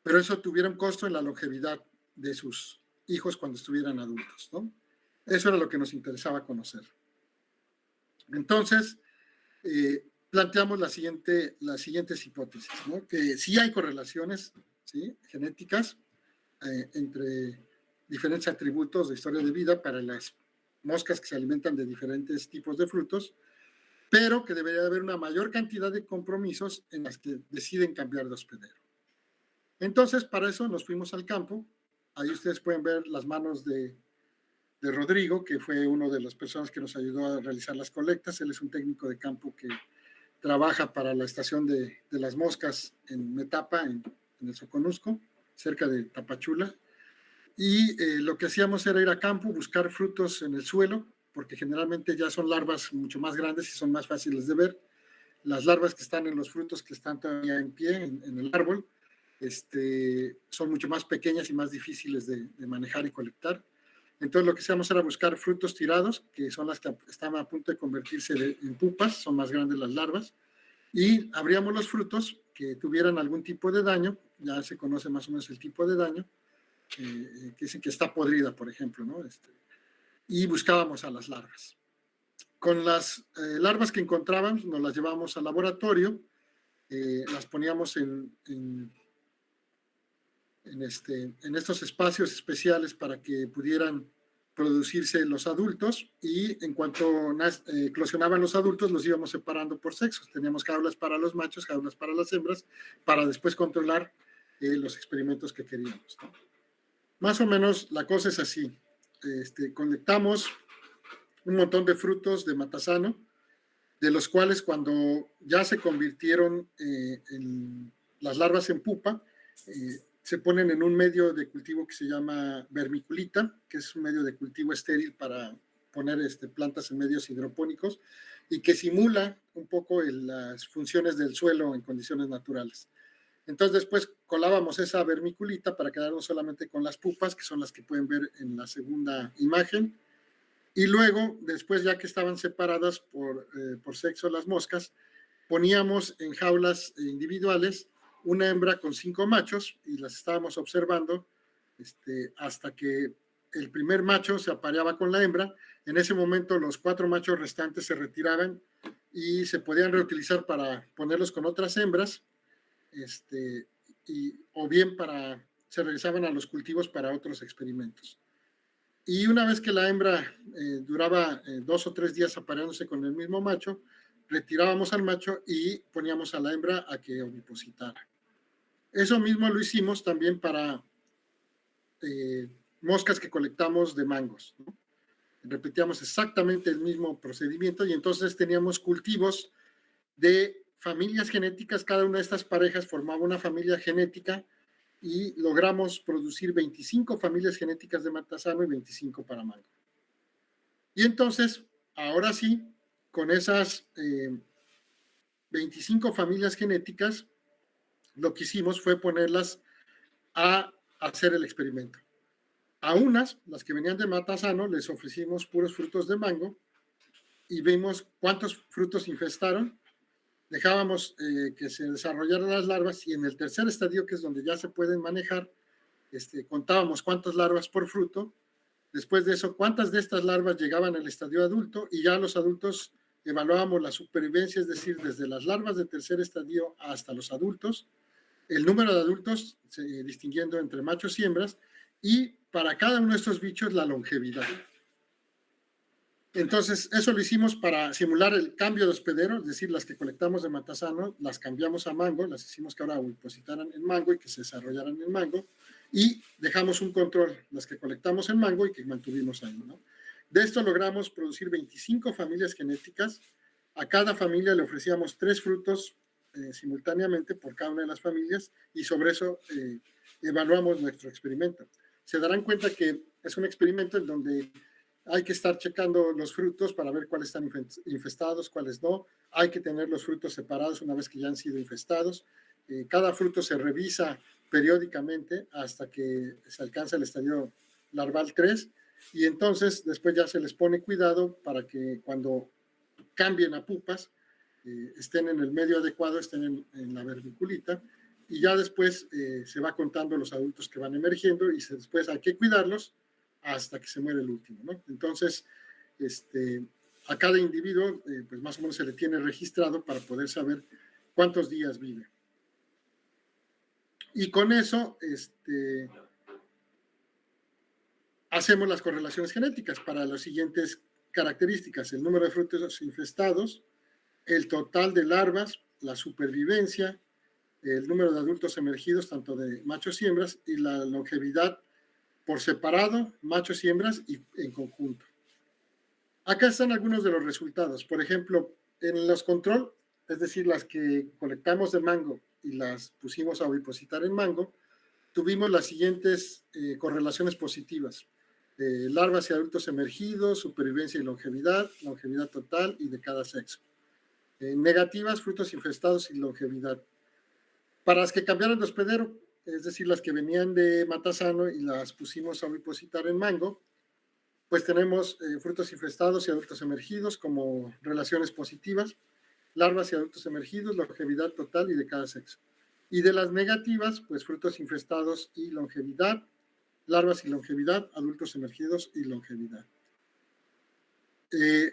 pero eso tuviera un costo en la longevidad de sus hijos cuando estuvieran adultos, ¿no? Eso era lo que nos interesaba conocer. Entonces, planteamos las siguientes hipótesis, ¿no? Que sí hay correlaciones, ¿sí?, genéticas entre diferentes atributos de historia de vida para las moscas que se alimentan de diferentes tipos de frutos, pero que debería haber una mayor cantidad de compromisos en las que deciden cambiar de hospedero. Entonces, para eso nos fuimos al campo. Ahí ustedes pueden ver las manos de Rodrigo, que fue una de las personas que nos ayudó a realizar las colectas. Él es un técnico de campo que trabaja para la estación de las moscas en Metapa, en el Soconusco, cerca de Tapachula. Y lo que hacíamos era ir a campo, buscar frutos en el suelo, porque generalmente ya son larvas mucho más grandes y son más fáciles de ver. Las larvas que están en los frutos que están todavía en pie, en el árbol, son mucho más pequeñas y más difíciles de manejar y colectar. Entonces lo que hacíamos era buscar frutos tirados, que son las que estaban a punto de convertirse en pupas, son más grandes las larvas, y abríamos los frutos que tuvieran algún tipo de daño, ya se conoce más o menos el tipo de daño, que dicen que está podrida, por ejemplo, ¿no? Y buscábamos a las larvas. Con las larvas que encontrábamos, nos las llevábamos al laboratorio, las poníamos en estos espacios especiales para que pudieran producirse los adultos, y en cuanto eclosionaban los adultos los íbamos separando por sexos. Teníamos jaulas para los machos, jaulas para las hembras, para después controlar los experimentos que queríamos, ¿no? Más o menos la cosa es así. Colectamos un montón de frutos de matasano, de los cuales cuando ya se convirtieron en las larvas en pupa, se ponen en un medio de cultivo que se llama vermiculita, que es un medio de cultivo estéril para poner plantas en medios hidropónicos y que simula un poco las funciones del suelo en condiciones naturales. Entonces después colábamos esa vermiculita para quedarnos solamente con las pupas, que son las que pueden ver en la segunda imagen. Y luego, después ya que estaban separadas por sexo las moscas, poníamos en jaulas individuales una hembra con 5 machos y las estábamos observando hasta que el primer macho se apareaba con la hembra. En ese momento los 4 machos restantes se retiraban y se podían reutilizar para ponerlos con otras hembras, o bien se regresaban a los cultivos para otros experimentos. Y una vez que la hembra duraba 2 o 3 días apareándose con el mismo macho, retirábamos al macho y poníamos a la hembra a que ovipositara. Eso mismo lo hicimos también para moscas que colectamos de mangos, ¿no? Repetíamos exactamente el mismo procedimiento y entonces teníamos cultivos de familias genéticas. Cada una de estas parejas formaba una familia genética y logramos producir 25 familias genéticas de matasano y 25 para mango. Y entonces, ahora sí, con esas 25 familias genéticas, lo que hicimos fue ponerlas a hacer el experimento. A unas, las que venían de matasano, les ofrecimos puros frutos de mango y vimos cuántos frutos infestaron. Dejábamos que se desarrollaran las larvas y en el tercer estadio, que es donde ya se pueden manejar, contábamos cuántas larvas por fruto. Después de eso, cuántas de estas larvas llegaban al estadio adulto, y ya los adultos evaluábamos la supervivencia, es decir, desde las larvas de tercer estadio hasta los adultos, el número de adultos distinguiendo entre machos y hembras, y para cada uno de estos bichos la longevidad. Entonces, eso lo hicimos para simular el cambio de hospedero, es decir, las que colectamos de matasano, las cambiamos a mango, las hicimos que ahora ovipositaran en mango y que se desarrollaran en mango, y dejamos un control, las que colectamos en mango y que mantuvimos ahí, ¿no? De esto logramos producir 25 familias genéticas. A cada familia le ofrecíamos 3 frutos simultáneamente por cada una de las familias y sobre eso evaluamos nuestro experimento. Se darán cuenta que es un experimento en donde hay que estar checando los frutos para ver cuáles están infestados, cuáles no. Hay que tener los frutos separados una vez que ya han sido infestados. Cada fruto se revisa periódicamente hasta que se alcanza el estadio larval 3 y entonces después ya se les pone cuidado para que cuando cambien a pupas estén en el medio adecuado, estén en la vermiculita y ya después se va contando los adultos que van emergiendo y después hay que cuidarlos hasta que se muere el último, ¿no? Entonces, a cada individuo, pues más o menos se le tiene registrado para poder saber cuántos días vive. Y con eso, hacemos las correlaciones genéticas para las siguientes características: el número de frutos infestados, el total de larvas, la supervivencia, el número de adultos emergidos, tanto de machos y hembras, y la longevidad por separado, machos y hembras, y en conjunto. Acá están algunos de los resultados. Por ejemplo, en los control, es decir, las que colectamos de mango y las pusimos a ovipositar en mango, tuvimos las siguientes correlaciones positivas: larvas y adultos emergidos, supervivencia y longevidad, longevidad total y de cada sexo. Negativas, frutos infestados y longevidad. Para las que cambiaron de hospedero, es decir, las que venían de Matasano y las pusimos a ovipositar en mango, pues tenemos frutos infestados y adultos emergidos como relaciones positivas, larvas y adultos emergidos, longevidad total y de cada sexo. Y de las negativas, pues frutos infestados y longevidad, larvas y longevidad, adultos emergidos y longevidad.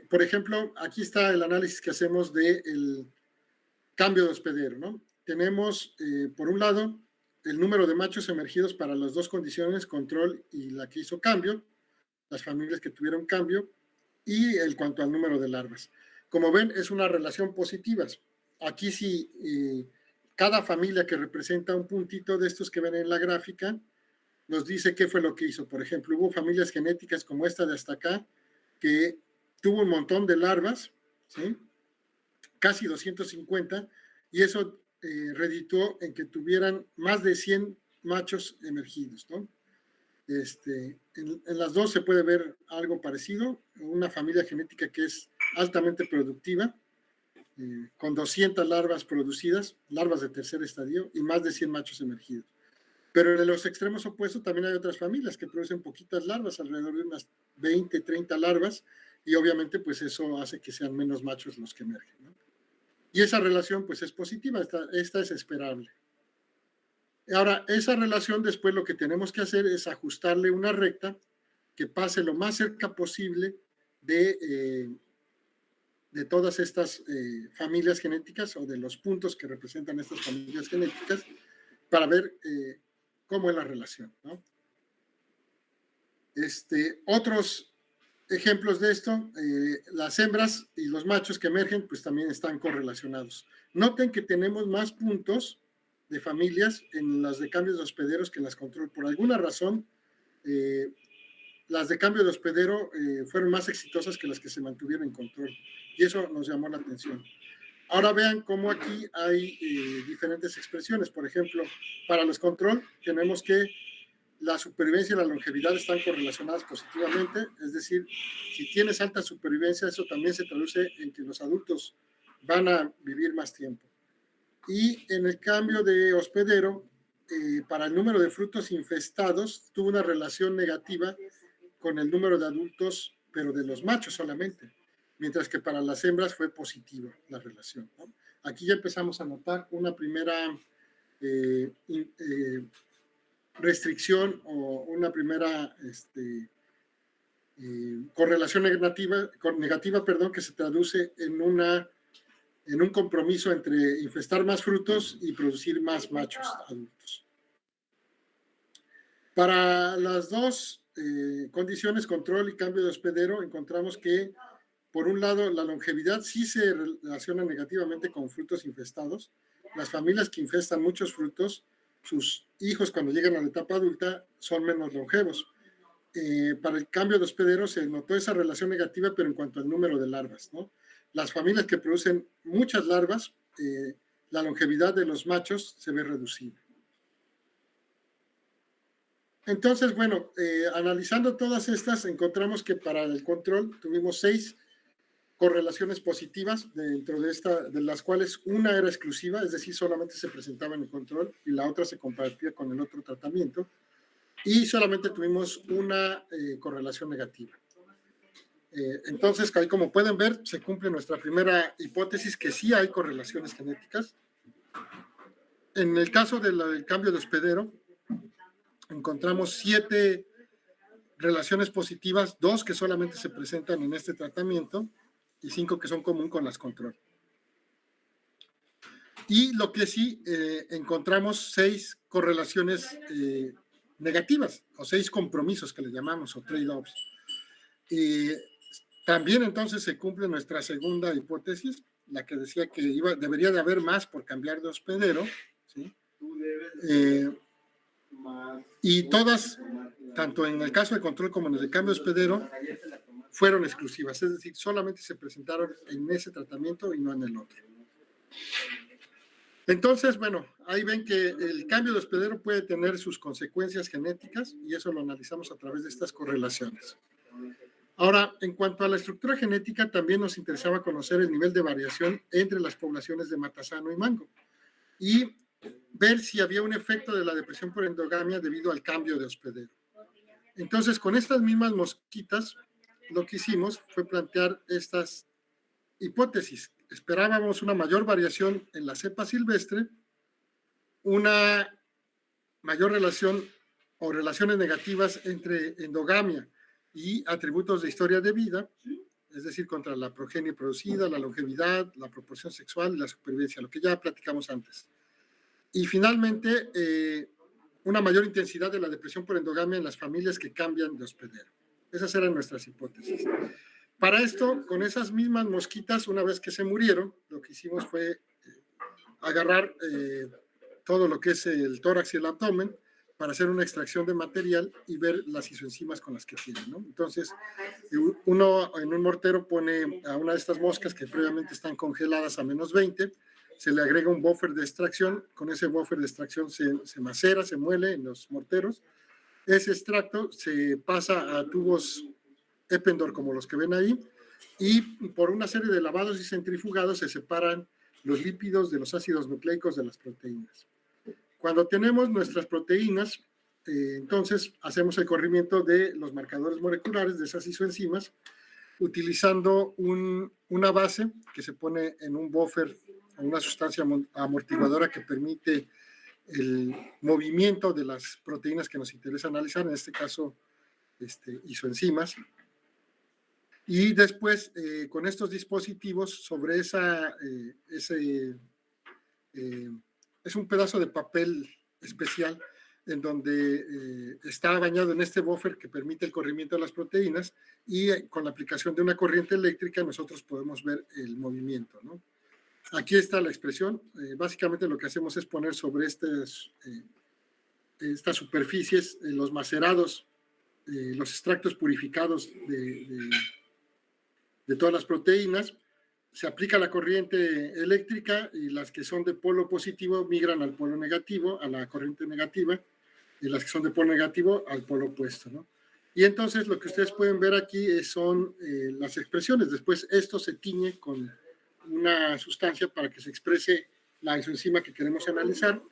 Por ejemplo, aquí está el análisis que hacemos del cambio de hospedero, ¿no? Tenemos, por un lado, el número de machos emergidos para las dos condiciones, control y la que hizo cambio, las familias que tuvieron cambio, y en cuanto al número de larvas. Como ven, es una relación positiva. Aquí sí, cada familia que representa un puntito de estos que ven en la gráfica, nos dice qué fue lo que hizo. Por ejemplo, hubo familias genéticas como esta de hasta acá, que tuvo un montón de larvas, ¿sí? Casi 250, y eso redituó en que tuvieran más de 100 machos emergidos, ¿no? En las dos se puede ver algo parecido, una familia genética que es altamente productiva, con 200 larvas producidas, larvas de tercer estadio, y más de 100 machos emergidos. Pero en los extremos opuestos también hay otras familias que producen poquitas larvas, alrededor de unas 20, 30 larvas, y obviamente pues eso hace que sean menos machos los que emergen, ¿no? Y esa relación pues es positiva, esta es esperable. Ahora, esa relación después lo que tenemos que hacer es ajustarle una recta que pase lo más cerca posible de todas estas familias genéticas o de los puntos que representan estas familias genéticas para ver cómo es la relación, ¿no? Otros ejemplos de esto, las hembras y los machos que emergen pues también están correlacionados. Noten que tenemos más puntos de familias en las de cambios de hospederos que en las control. Por alguna razón, las de cambio de hospedero fueron más exitosas que las que se mantuvieron en control. Y eso nos llamó la atención. Ahora vean cómo aquí hay diferentes expresiones. Por ejemplo, para los control tenemos que la supervivencia y la longevidad están correlacionadas positivamente. Es decir, si tienes alta supervivencia, eso también se traduce en que los adultos van a vivir más tiempo. Y en el cambio de hospedero, para el número de frutos infestados, tuvo una relación negativa con el número de adultos, pero de los machos solamente, mientras que para las hembras fue positiva la relación, ¿no? Aquí ya empezamos a notar una primera restricción o una primera correlación negativa, que se traduce en un compromiso entre infestar más frutos y producir más machos adultos. Para las dos condiciones, control y cambio de hospedero, encontramos que, por un lado, la longevidad sí se relaciona negativamente con frutos infestados. Las familias que infestan muchos frutos sus hijos cuando llegan a la etapa adulta son menos longevos. Para el cambio de hospedero se notó esa relación negativa, pero en cuanto al número de larvas, ¿no? Las familias que producen muchas larvas, la longevidad de los machos se ve reducida. Entonces, bueno, analizando todas estas, encontramos que para el control tuvimos 6 correlaciones positivas, dentro de las cuales una era exclusiva, es decir, solamente se presentaba en el control y la otra se compartía con el otro tratamiento, y solamente tuvimos una correlación negativa. Entonces, ahí como pueden ver, se cumple nuestra primera hipótesis que sí hay correlaciones genéticas. En el caso del cambio de hospedero, encontramos 7 relaciones positivas, 2 que solamente se presentan en este tratamiento y 5 que son común con las control. Y lo que sí encontramos 6 correlaciones negativas, o 6 compromisos que le llamamos, o trade-offs. También entonces se cumple nuestra segunda hipótesis, la que decía que debería de haber más por cambiar de hospedero, ¿sí? Y todas, tanto en el caso de control como en el de cambio de hospedero, fueron exclusivas, es decir, solamente se presentaron en ese tratamiento y no en el otro. Entonces, bueno, ahí ven que el cambio de hospedero puede tener sus consecuencias genéticas y eso lo analizamos a través de estas correlaciones. Ahora, en cuanto a la estructura genética, también nos interesaba conocer el nivel de variación entre las poblaciones de matasano y mango y ver si había un efecto de la depresión por endogamia debido al cambio de hospedero. Entonces, con estas mismas mosquitas, lo que hicimos fue plantear estas hipótesis. Esperábamos una mayor variación en la cepa silvestre, una mayor relación o relaciones negativas entre endogamia y atributos de historia de vida, es decir, contra la progenie producida, la longevidad, la proporción sexual y la supervivencia, lo que ya platicamos antes. Y finalmente, una mayor intensidad de la depresión por endogamia en las familias que cambian de hospedero. Esas eran nuestras hipótesis. Para esto, con esas mismas mosquitas, una vez que se murieron, lo que hicimos fue agarrar todo lo que es el tórax y el abdomen para hacer una extracción de material y ver las isoenzimas con las que tienen, ¿no? Entonces, uno en un mortero pone a una de estas moscas que previamente están congeladas a menos 20, se le agrega un buffer de extracción, con ese buffer de extracción se macera, se muele en los morteros. Ese extracto se pasa a tubos Eppendorf como los que ven ahí y por una serie de lavados y centrifugados se separan los lípidos de los ácidos nucleicos de las proteínas. Cuando tenemos nuestras proteínas, entonces hacemos el corrimiento de los marcadores moleculares de esas isoenzimas utilizando una base que se pone en un buffer o una sustancia amortiguadora que permite el movimiento de las proteínas que nos interesa analizar, en este caso isoenzimas. Y después, con estos dispositivos, sobre es un pedazo de papel especial en donde está bañado en este buffer que permite el corrimiento de las proteínas y con la aplicación de una corriente eléctrica nosotros podemos ver el movimiento, ¿no? Aquí está la expresión. Básicamente lo que hacemos es poner sobre estas superficies los macerados, los extractos purificados de todas las proteínas, se aplica la corriente eléctrica y las que son de polo positivo migran al polo negativo, a la corriente negativa, y las que son de polo negativo al polo opuesto, ¿no? Y entonces lo que ustedes pueden ver aquí son las expresiones. Después esto se tiñe con una sustancia para que se exprese la isoenzima que queremos analizar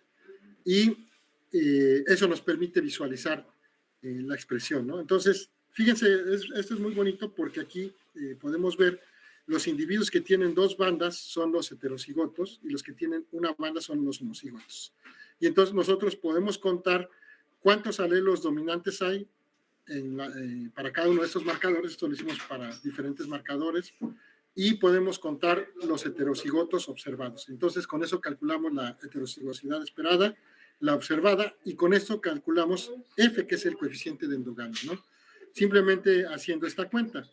y eso nos permite visualizar la expresión, ¿no? Entonces, fíjense, esto es muy bonito porque aquí podemos ver los individuos que tienen 2 bandas son los heterocigotos y los que tienen una banda son los homocigotos. Y entonces nosotros podemos contar cuántos alelos dominantes hay para cada uno de estos marcadores. Esto lo hicimos para diferentes marcadores y podemos contar los heterocigotos observados. Entonces con eso calculamos la heterocigosidad esperada, la observada, y con esto calculamos F, que es el coeficiente de endogamia, ¿no? Simplemente haciendo esta cuenta.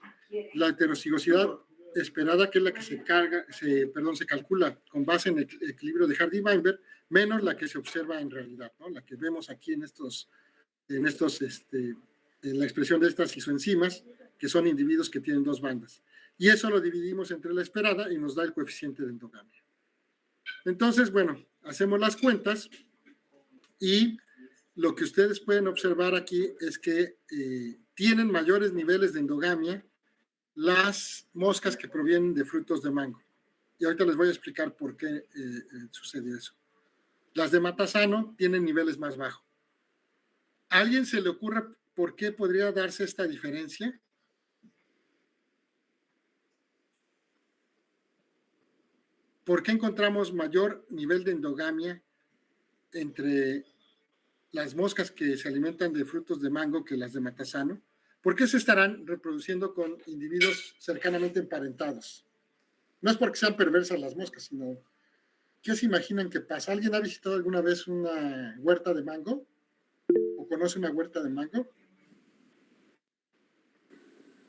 La heterocigosidad esperada, que es la que se calcula con base en el equilibrio de Hardy-Weinberg, menos la que se observa en realidad, ¿no? La que vemos aquí en la expresión de estas isoenzimas, que son individuos que tienen dos bandas. Y eso lo dividimos entre la esperada y nos da el coeficiente de endogamia. Entonces, bueno, hacemos las cuentas y lo que ustedes pueden observar aquí es que tienen mayores niveles de endogamia las moscas que provienen de frutos de mango. Y ahorita les voy a explicar por qué sucede eso. Las de matasano tienen niveles más bajos. ¿A alguien se le ocurre por qué podría darse esta diferencia? ¿Por qué encontramos mayor nivel de endogamia entre las moscas que se alimentan de frutos de mango que las de matasano? ¿Por qué se estarán reproduciendo con individuos cercanamente emparentados? No es porque sean perversas las moscas, sino ¿qué se imaginan que pasa? ¿Alguien ha visitado alguna vez una huerta de mango? ¿O conoce una huerta de mango?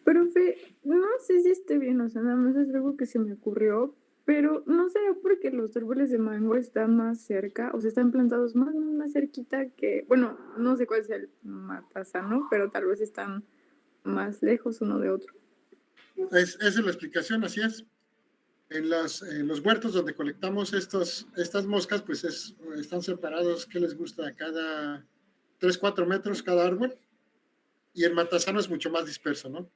Profe, no sé si esté bien, o sea, nada más es algo que se me ocurrió, pero ¿no será porque los árboles de mango están más cerca, o sea, están plantados más cerquita que, bueno, no sé cuál sea el matasano, pero tal vez están más lejos uno de otro? Esa es la explicación, así es. En los huertos donde colectamos estas moscas, pues están separados, ¿qué les gusta? Cada 3, 4 metros cada árbol. Y el matasano es mucho más disperso, ¿no?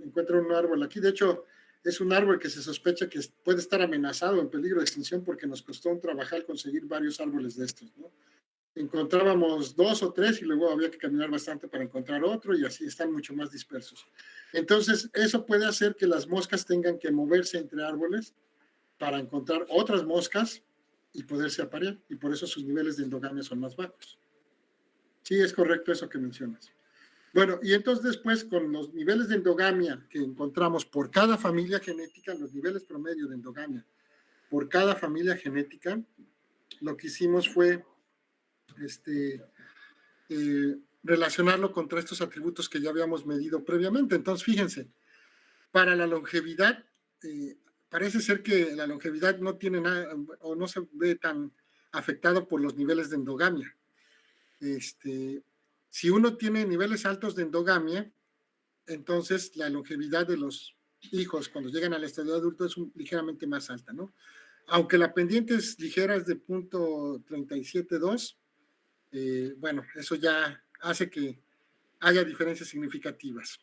Encuentran un árbol aquí. De hecho, es un árbol que se sospecha que puede estar amenazado, en peligro de extinción, porque nos costó un trabajar conseguir varios árboles de estos, ¿no? Encontrábamos 2 o 3 y luego había que caminar bastante para encontrar otro y así están mucho más dispersos. Entonces, eso puede hacer que las moscas tengan que moverse entre árboles para encontrar otras moscas y poderse aparear, y por eso sus niveles de endogamia son más bajos. Sí, es correcto eso que mencionas. Bueno, y entonces después con los niveles de endogamia que encontramos por cada familia genética, los niveles promedio de endogamia por cada familia genética, lo que hicimos fue relacionarlo contra estos atributos que ya habíamos medido previamente. Entonces, fíjense, para la longevidad, parece ser que la longevidad no tiene nada, o no se ve tan afectado por los niveles de endogamia. Si uno tiene niveles altos de endogamia, entonces la longevidad de los hijos cuando llegan al estadio adulto es ligeramente más alta, ¿no? Aunque la pendiente es ligera, es de 0.372, bueno, eso ya hace que haya diferencias significativas.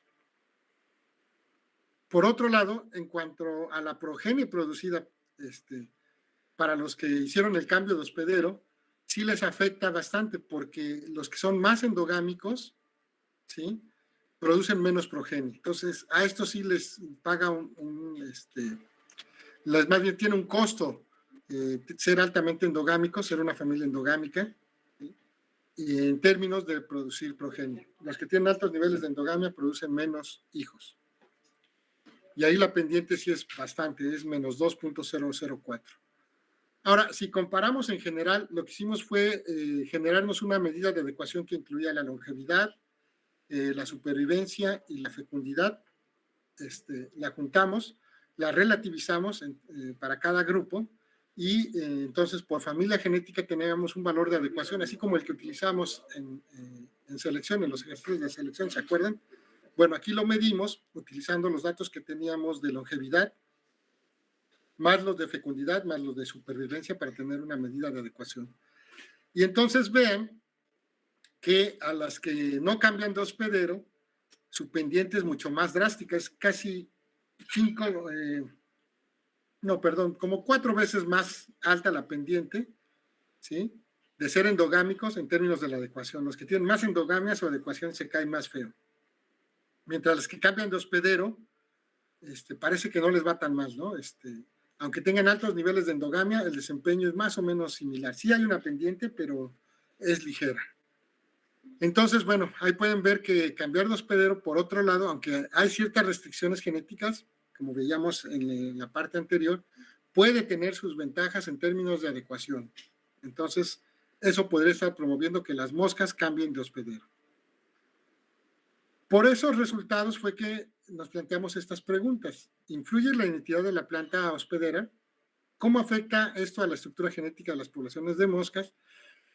Por otro lado, en cuanto a la progenie producida para los que hicieron el cambio de hospedero, sí les afecta bastante porque los que son más endogámicos, ¿sí?, producen menos progenie. Entonces, a esto sí les paga más bien tiene un costo ser altamente endogámico, ser una familia endogámica, ¿sí?, y en términos de producir progenie. Los que tienen altos niveles de endogamia producen menos hijos. Y ahí la pendiente sí es bastante, es menos 2.004. Ahora, si comparamos en general, lo que hicimos fue generarnos una medida de adecuación que incluía la longevidad, la supervivencia y la fecundidad. La juntamos, la relativizamos para cada grupo y entonces por familia genética teníamos un valor de adecuación, así como el que utilizamos en selección, en los ejercicios de selección, ¿se acuerdan? Bueno, aquí lo medimos utilizando los datos que teníamos de longevidad, más los de fecundidad, más los de supervivencia para tener una medida de adecuación. Y entonces vean que a las que no cambian de hospedero, su pendiente es mucho más drástica, es casi como 4 veces más alta la pendiente, ¿sí?, de ser endogámicos en términos de la adecuación. Los que tienen más endogamia, su adecuación se cae más feo. Mientras los que cambian de hospedero, parece que no les va tan mal, ¿no? Aunque tengan altos niveles de endogamia, el desempeño es más o menos similar. Sí hay una pendiente, pero es ligera. Entonces, bueno, ahí pueden ver que cambiar de hospedero, por otro lado, aunque hay ciertas restricciones genéticas, como veíamos en la parte anterior, puede tener sus ventajas en términos de adecuación. Entonces, eso podría estar promoviendo que las moscas cambien de hospedero. Por esos resultados fue que nos planteamos estas preguntas. ¿Influye la identidad de la planta hospedera? ¿Cómo afecta esto a la estructura genética de las poblaciones de moscas?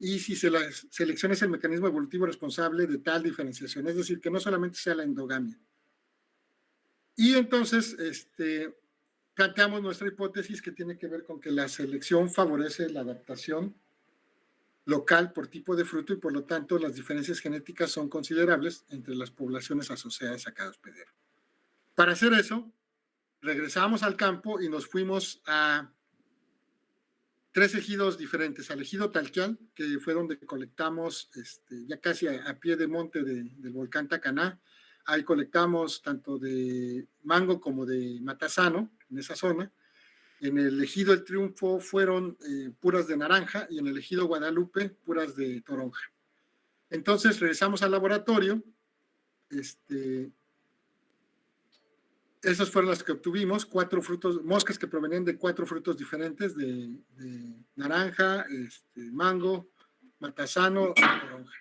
Y si se las selección es el mecanismo evolutivo responsable de tal diferenciación, es decir, que no solamente sea la endogamia. Y entonces planteamos nuestra hipótesis que tiene que ver con que la selección favorece la adaptación local por tipo de fruto y por lo tanto las diferencias genéticas son considerables entre las poblaciones asociadas a cada hospedero. Para hacer eso, regresamos al campo y nos fuimos a 3 ejidos diferentes, al ejido Talquial, que fue donde colectamos ya casi a pie de monte del volcán Tacaná. Ahí colectamos tanto de mango como de matasano, en esa zona. En el ejido El Triunfo fueron puras de naranja y en el ejido Guadalupe puras de toronja. Entonces regresamos al laboratorio. Esas fueron las que obtuvimos, 4 frutos, moscas que provenían de 4 frutos diferentes, de naranja, mango, matasano y toronja.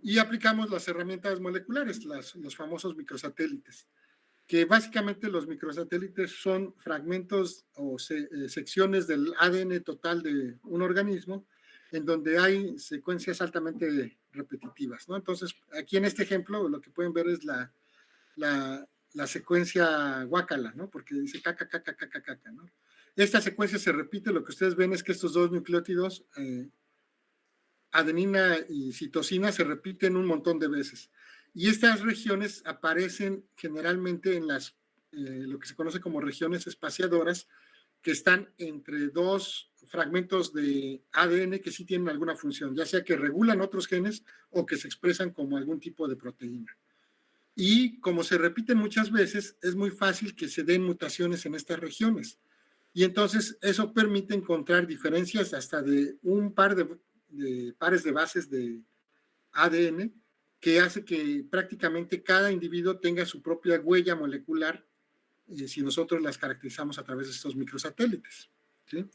Y aplicamos las herramientas moleculares, los famosos microsatélites, que básicamente los microsatélites son fragmentos o secciones del ADN total de un organismo en donde hay secuencias altamente repetitivas, ¿no? Entonces, aquí en este ejemplo lo que pueden ver es la secuencia guácala, ¿no? Porque dice caca, caca, caca, caca, ¿no? Esta secuencia se repite, lo que ustedes ven es que estos 2 nucleótidos, adenina y citosina, se repiten un montón de veces. Y estas regiones aparecen generalmente en lo que se conoce como regiones espaciadoras, que están entre 2 fragmentos de ADN que sí tienen alguna función, ya sea que regulan otros genes o que se expresan como algún tipo de proteína. Y como se repiten muchas veces, es muy fácil que se den mutaciones en estas regiones. Y entonces eso permite encontrar diferencias hasta de un par de pares de bases de ADN, que hace que prácticamente cada individuo tenga su propia huella molecular si nosotros las caracterizamos a través de estos microsatélites, ¿sí?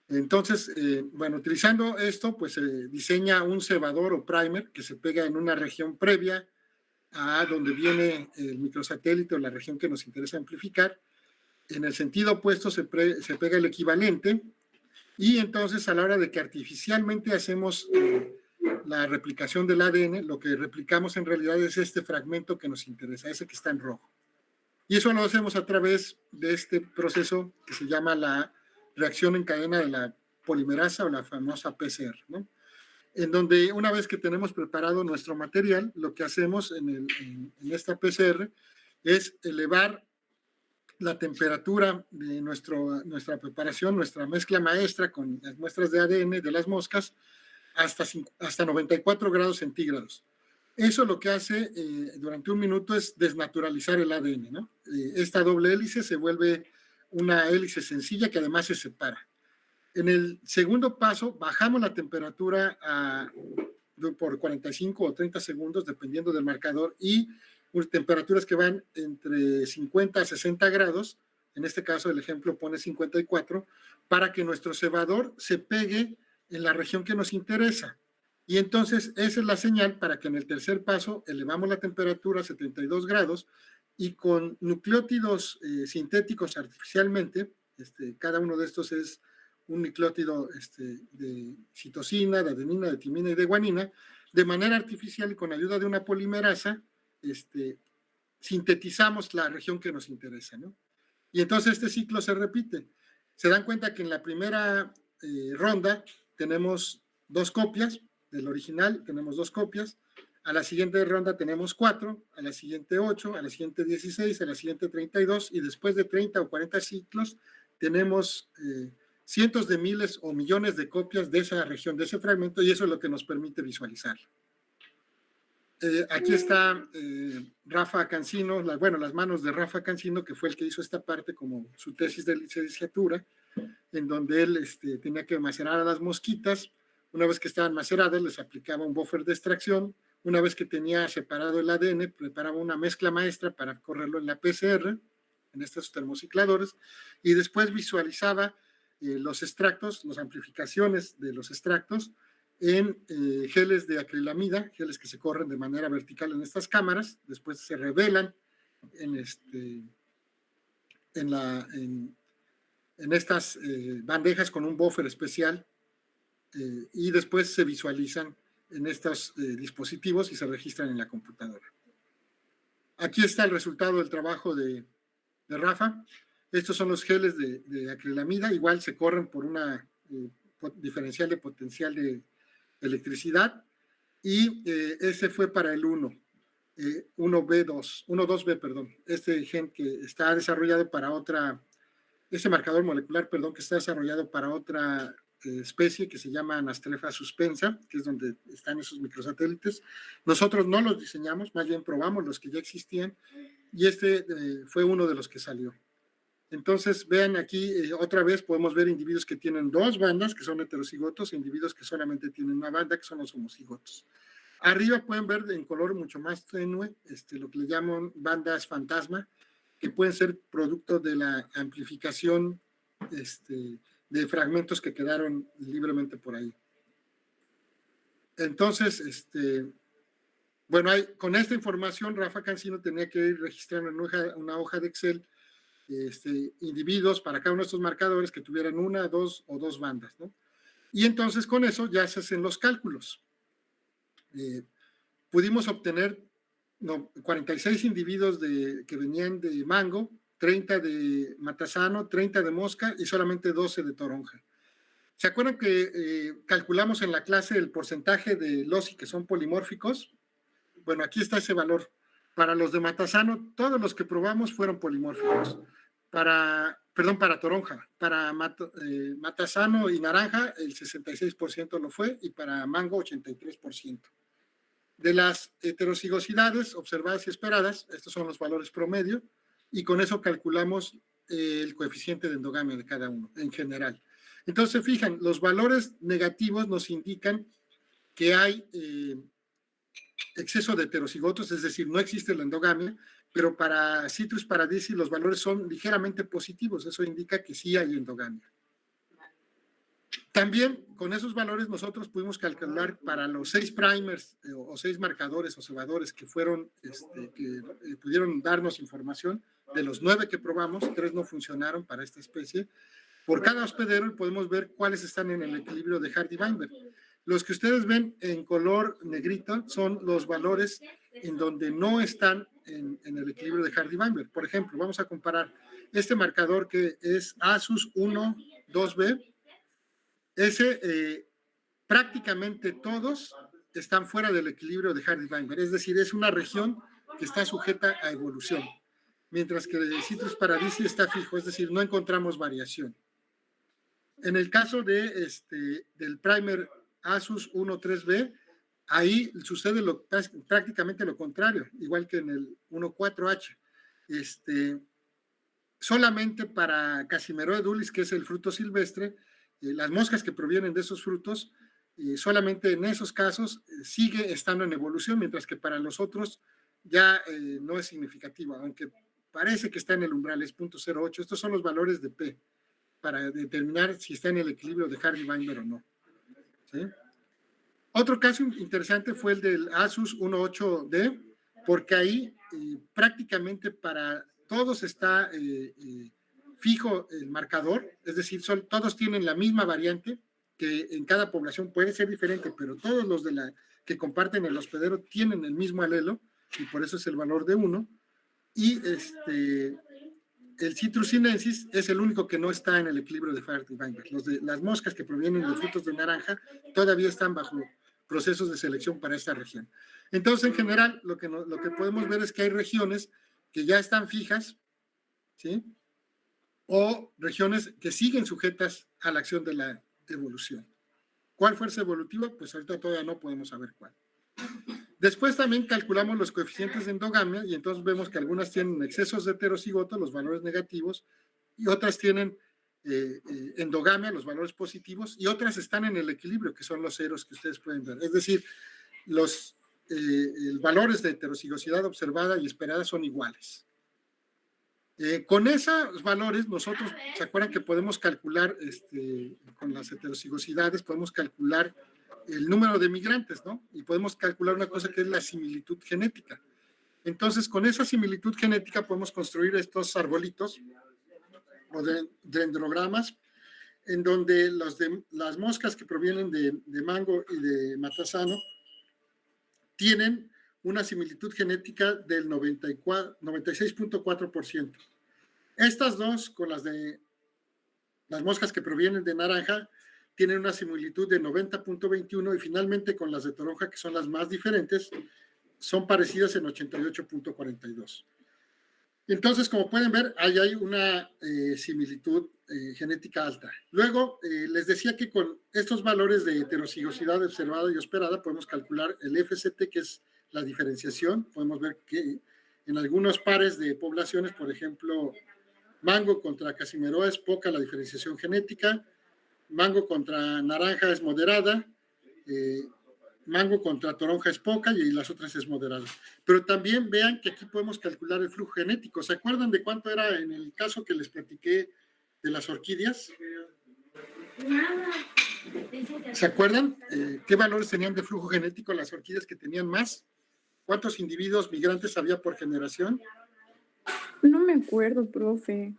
Entonces, bueno, utilizando esto, pues se diseña un cebador o primer que se pega en una región previa a donde viene el microsatélite o la región que nos interesa amplificar. En el sentido opuesto se pega el equivalente y entonces a la hora de que artificialmente hacemos la replicación del ADN, lo que replicamos en realidad es este fragmento que nos interesa, ese que está en rojo. Y eso lo hacemos a través de este proceso que se llama la reacción en cadena de la polimerasa o la famosa PCR, ¿no? En donde una vez que tenemos preparado nuestro material, lo que hacemos en esta PCR es elevar la temperatura de nuestra preparación, nuestra mezcla maestra con las muestras de ADN de las moscas hasta 94 grados centígrados. Eso lo que hace durante un minuto es desnaturalizar el ADN, ¿no? Esta doble hélice se vuelve una hélice sencilla que además se separa. En el segundo paso, bajamos la temperatura por 45 o 30 segundos, dependiendo del marcador, y temperaturas que van entre 50 a 60 grados, en este caso el ejemplo pone 54, para que nuestro cebador se pegue en la región que nos interesa. Y entonces esa es la señal para que en el tercer paso elevamos la temperatura a 72 grados y con nucleótidos sintéticos artificialmente, cada uno de estos es un nucleótido de citosina, de adenina, de timina y de guanina, de manera artificial y con ayuda de una polimerasa, sintetizamos la región que nos interesa, ¿no? Y entonces este ciclo se repite. Se dan cuenta que en la primera ronda tenemos 2 copias del original, tenemos 2 copias, a la siguiente ronda tenemos 4, a la siguiente 8, a la siguiente 16, a la siguiente 32, y después de 30 o 40 ciclos tenemos cientos de miles o millones de copias de esa región, de ese fragmento, y eso es lo que nos permite visualizar. Aquí está Rafa Cancino, las manos de Rafa Cancino, que fue el que hizo esta parte como su tesis de licenciatura, en donde él tenía que macerar a las mosquitas. Una vez que estaban maceradas, les aplicaba un buffer de extracción. Una vez que tenía separado el ADN, preparaba una mezcla maestra para correrlo en la PCR, en estos termocicladores, y después visualizaba los extractos, las amplificaciones de los extractos en geles de acrilamida, geles que se corren de manera vertical en estas cámaras, después se revelan en estas bandejas con un buffer especial y después se visualizan en estos dispositivos y se registran en la computadora. Aquí está el resultado del trabajo de Rafa. Estos son los geles de acrilamida, igual se corren por una diferencial de potencial de electricidad y ese fue para el 1.2B, perdón. Este gen que está desarrollado para este marcador molecular, perdón, que está desarrollado para otra especie que se llama Anastrefa suspensa, que es donde están esos microsatélites. Nosotros no los diseñamos, más bien probamos los que ya existían y este fue uno de los que salió. Entonces, vean aquí, otra vez podemos ver individuos que tienen 2 bandas, que son heterocigotos, e individuos que solamente tienen una banda, que son los homocigotos. Arriba pueden ver en color mucho más tenue, lo que le llaman bandas fantasma, que pueden ser producto de la amplificación de fragmentos que quedaron libremente por ahí. Entonces, bueno, con esta información, Rafa Cancino tenía que ir registrando en una hoja de Excel individuos para cada uno de estos marcadores que tuvieran 1, 2 o 2 bandas, ¿no? Y entonces con eso ya se hacen los cálculos. Pudimos obtener 46 individuos que venían de mango, 30 de matasano, 30 de mosca y solamente 12 de toronja. ¿Se acuerdan que calculamos en la clase el porcentaje de loci que son polimórficos? Bueno, aquí está ese valor. Para los de matasano, todos los que probamos fueron polimórficos. Para toronja. Para matasano y naranja, el 66% lo fue, y para mango, 83%. De las heterocigosidades observadas y esperadas, estos son los valores promedio, y con eso calculamos el coeficiente de endogamia de cada uno, en general. Entonces, fijan, los valores negativos nos indican que hay exceso de heterocigotos, es decir, no existe la endogamia, pero para Citrus paradisi los valores son ligeramente positivos, eso indica que sí hay endogamia. También con esos valores nosotros pudimos calcular para los 6 primers o 6 marcadores o cebadores que fueron, que pudieron darnos información. De los 9 que probamos, 3 no funcionaron para esta especie. Por cada hospedero podemos ver cuáles están en el equilibrio de Hardy-Weinberg. Los que ustedes ven en color negrito son los valores en donde no están en el equilibrio de Hardy-Weinberg. Por ejemplo, vamos a comparar este marcador que es Asus 1.2B. Ese prácticamente todos están fuera del equilibrio de Hardy-Weinberg, es decir, es una región que está sujeta a evolución, mientras que el Citrus paradisi está fijo, es decir, no encontramos variación. En el caso del primer Asus 1.3B, ahí sucede prácticamente lo contrario, igual que en el 1.4H. Solamente para Casimeroe edulis, que es el fruto silvestre, las moscas que provienen de esos frutos, solamente en esos casos sigue estando en evolución, mientras que para los otros ya no es significativa, aunque parece que está en el umbral, es 0.08. Estos son los valores de P para determinar si está en el equilibrio de Hardy-Weinberg o no. ¿Sí? Otro caso interesante fue el del Asus 1.8D, porque ahí prácticamente para todos está fijo el marcador, es decir, todos tienen la misma variante, que en cada población puede ser diferente, pero todos los que comparten el hospedero tienen el mismo alelo, y por eso es el valor de 1, y el Citrus sinensis es el único que no está en el equilibrio de Hardy-Weinberg. Las moscas que provienen de frutos de naranja todavía están bajo procesos de selección para esta región. Entonces, en general, lo que podemos ver es que hay regiones que ya están fijas, ¿sí? O regiones que siguen sujetas a la acción de la evolución. ¿Cuál fuerza evolutiva? Pues ahorita todavía no podemos saber cuál. Después también calculamos los coeficientes de endogamia y entonces vemos que algunas tienen excesos de heterocigoto, los valores negativos, y otras tienen endogamia, los valores positivos, y otras están en el equilibrio, que son los ceros que ustedes pueden ver. Es decir, los valores de heterocigosidad observada y esperada son iguales. Con esos valores nosotros, ¿se acuerdan que podemos calcular con las heterocigosidades, podemos calcular el número de migrantes, ¿no? Y podemos calcular una cosa que es la similitud genética. Entonces, con esa similitud genética podemos construir estos arbolitos o dendrogramas en donde las moscas que provienen de mango y de matasano tienen una similitud genética del 96.4%. Estas dos, con las moscas que provienen de naranja, tienen una similitud de 90.21 y finalmente con las de toronja, que son las más diferentes, son parecidas en 88.42. Entonces, como pueden ver, ahí hay una similitud genética alta. Luego, les decía que con estos valores de heterocigosidad observada y esperada podemos calcular el FCT, que es la diferenciación. Podemos ver que en algunos pares de poblaciones, por ejemplo, mango contra casimeroa es poca la diferenciación genética, mango contra naranja es moderada, mango contra toronja es poca y las otras es moderada. Pero también vean que aquí podemos calcular el flujo genético. ¿Se acuerdan de cuánto era en el caso que les platiqué de las orquídeas? ¿Se acuerdan qué valores tenían de flujo genético las orquídeas que tenían más? ¿Cuántos individuos migrantes había por generación? No me acuerdo, profe.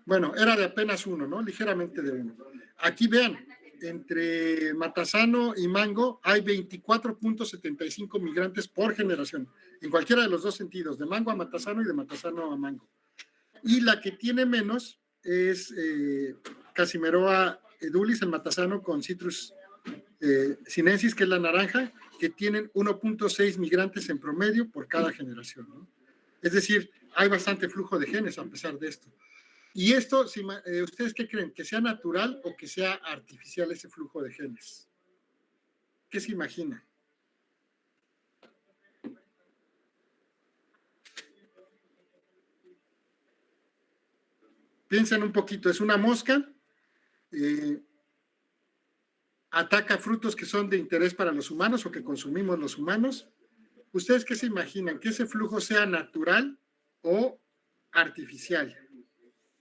Bueno, era de apenas uno, ¿no? Ligeramente de uno. Aquí vean, entre matasano y mango hay 24.75 migrantes por generación, en cualquiera de los dos sentidos, de mango a matasano y de matasano a mango. Y la que tiene menos es Casimeroa edulis, el matasano, con Citrus sinensis, que es la naranja, que tienen 1.6 migrantes en promedio por cada generación, ¿no? Es decir, hay bastante flujo de genes a pesar de esto. Y esto, ¿ustedes qué creen? ¿Que sea natural o que sea artificial ese flujo de genes? ¿Qué se imagina? Piensen un poquito, es una mosca, ataca frutos que son de interés para los humanos o que consumimos los humanos. ¿Ustedes qué se imaginan? ¿Que ese flujo sea natural o artificial?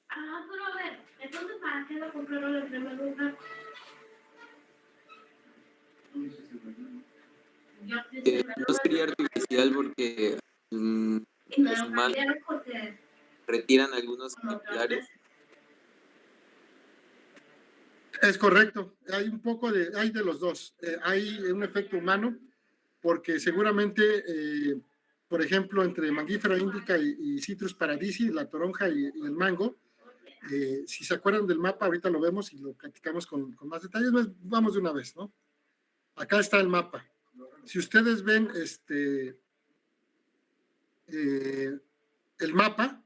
Pero a ver, entonces, ¿para qué lo compraron en primer lugar? No sería artificial porque los humanos retiran algunos ejemplares. Es correcto, hay un poco hay de los dos. Hay un efecto humano porque seguramente, por ejemplo, entre Mangifera indica y Citrus paradisi, la toronja y el mango, si se acuerdan del mapa, ahorita lo vemos y lo platicamos con más detalles. Vamos de una vez, ¿no? Acá está el mapa. Si ustedes ven el mapa,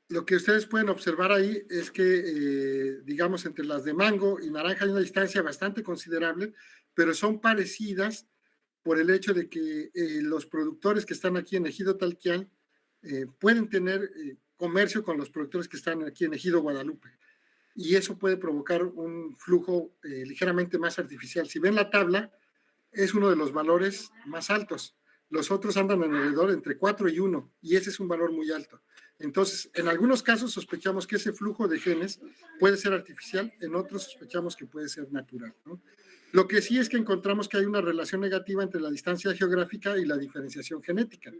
lo que ustedes pueden observar ahí es que, digamos, entre las de mango y naranja hay una distancia bastante considerable, pero son parecidas por el hecho de que los productores que están aquí en Ejido Talquián pueden tener comercio con los productores que están aquí en Ejido Guadalupe. Y eso puede provocar un flujo ligeramente más artificial. Si ven la tabla, es uno de los valores más altos. Los otros andan alrededor entre 4 y 1, y ese es un valor muy alto. Entonces, en algunos casos sospechamos que ese flujo de genes puede ser artificial, en otros sospechamos que puede ser natural, ¿no? Lo que sí es que encontramos que hay una relación negativa entre la distancia geográfica y la diferenciación genética.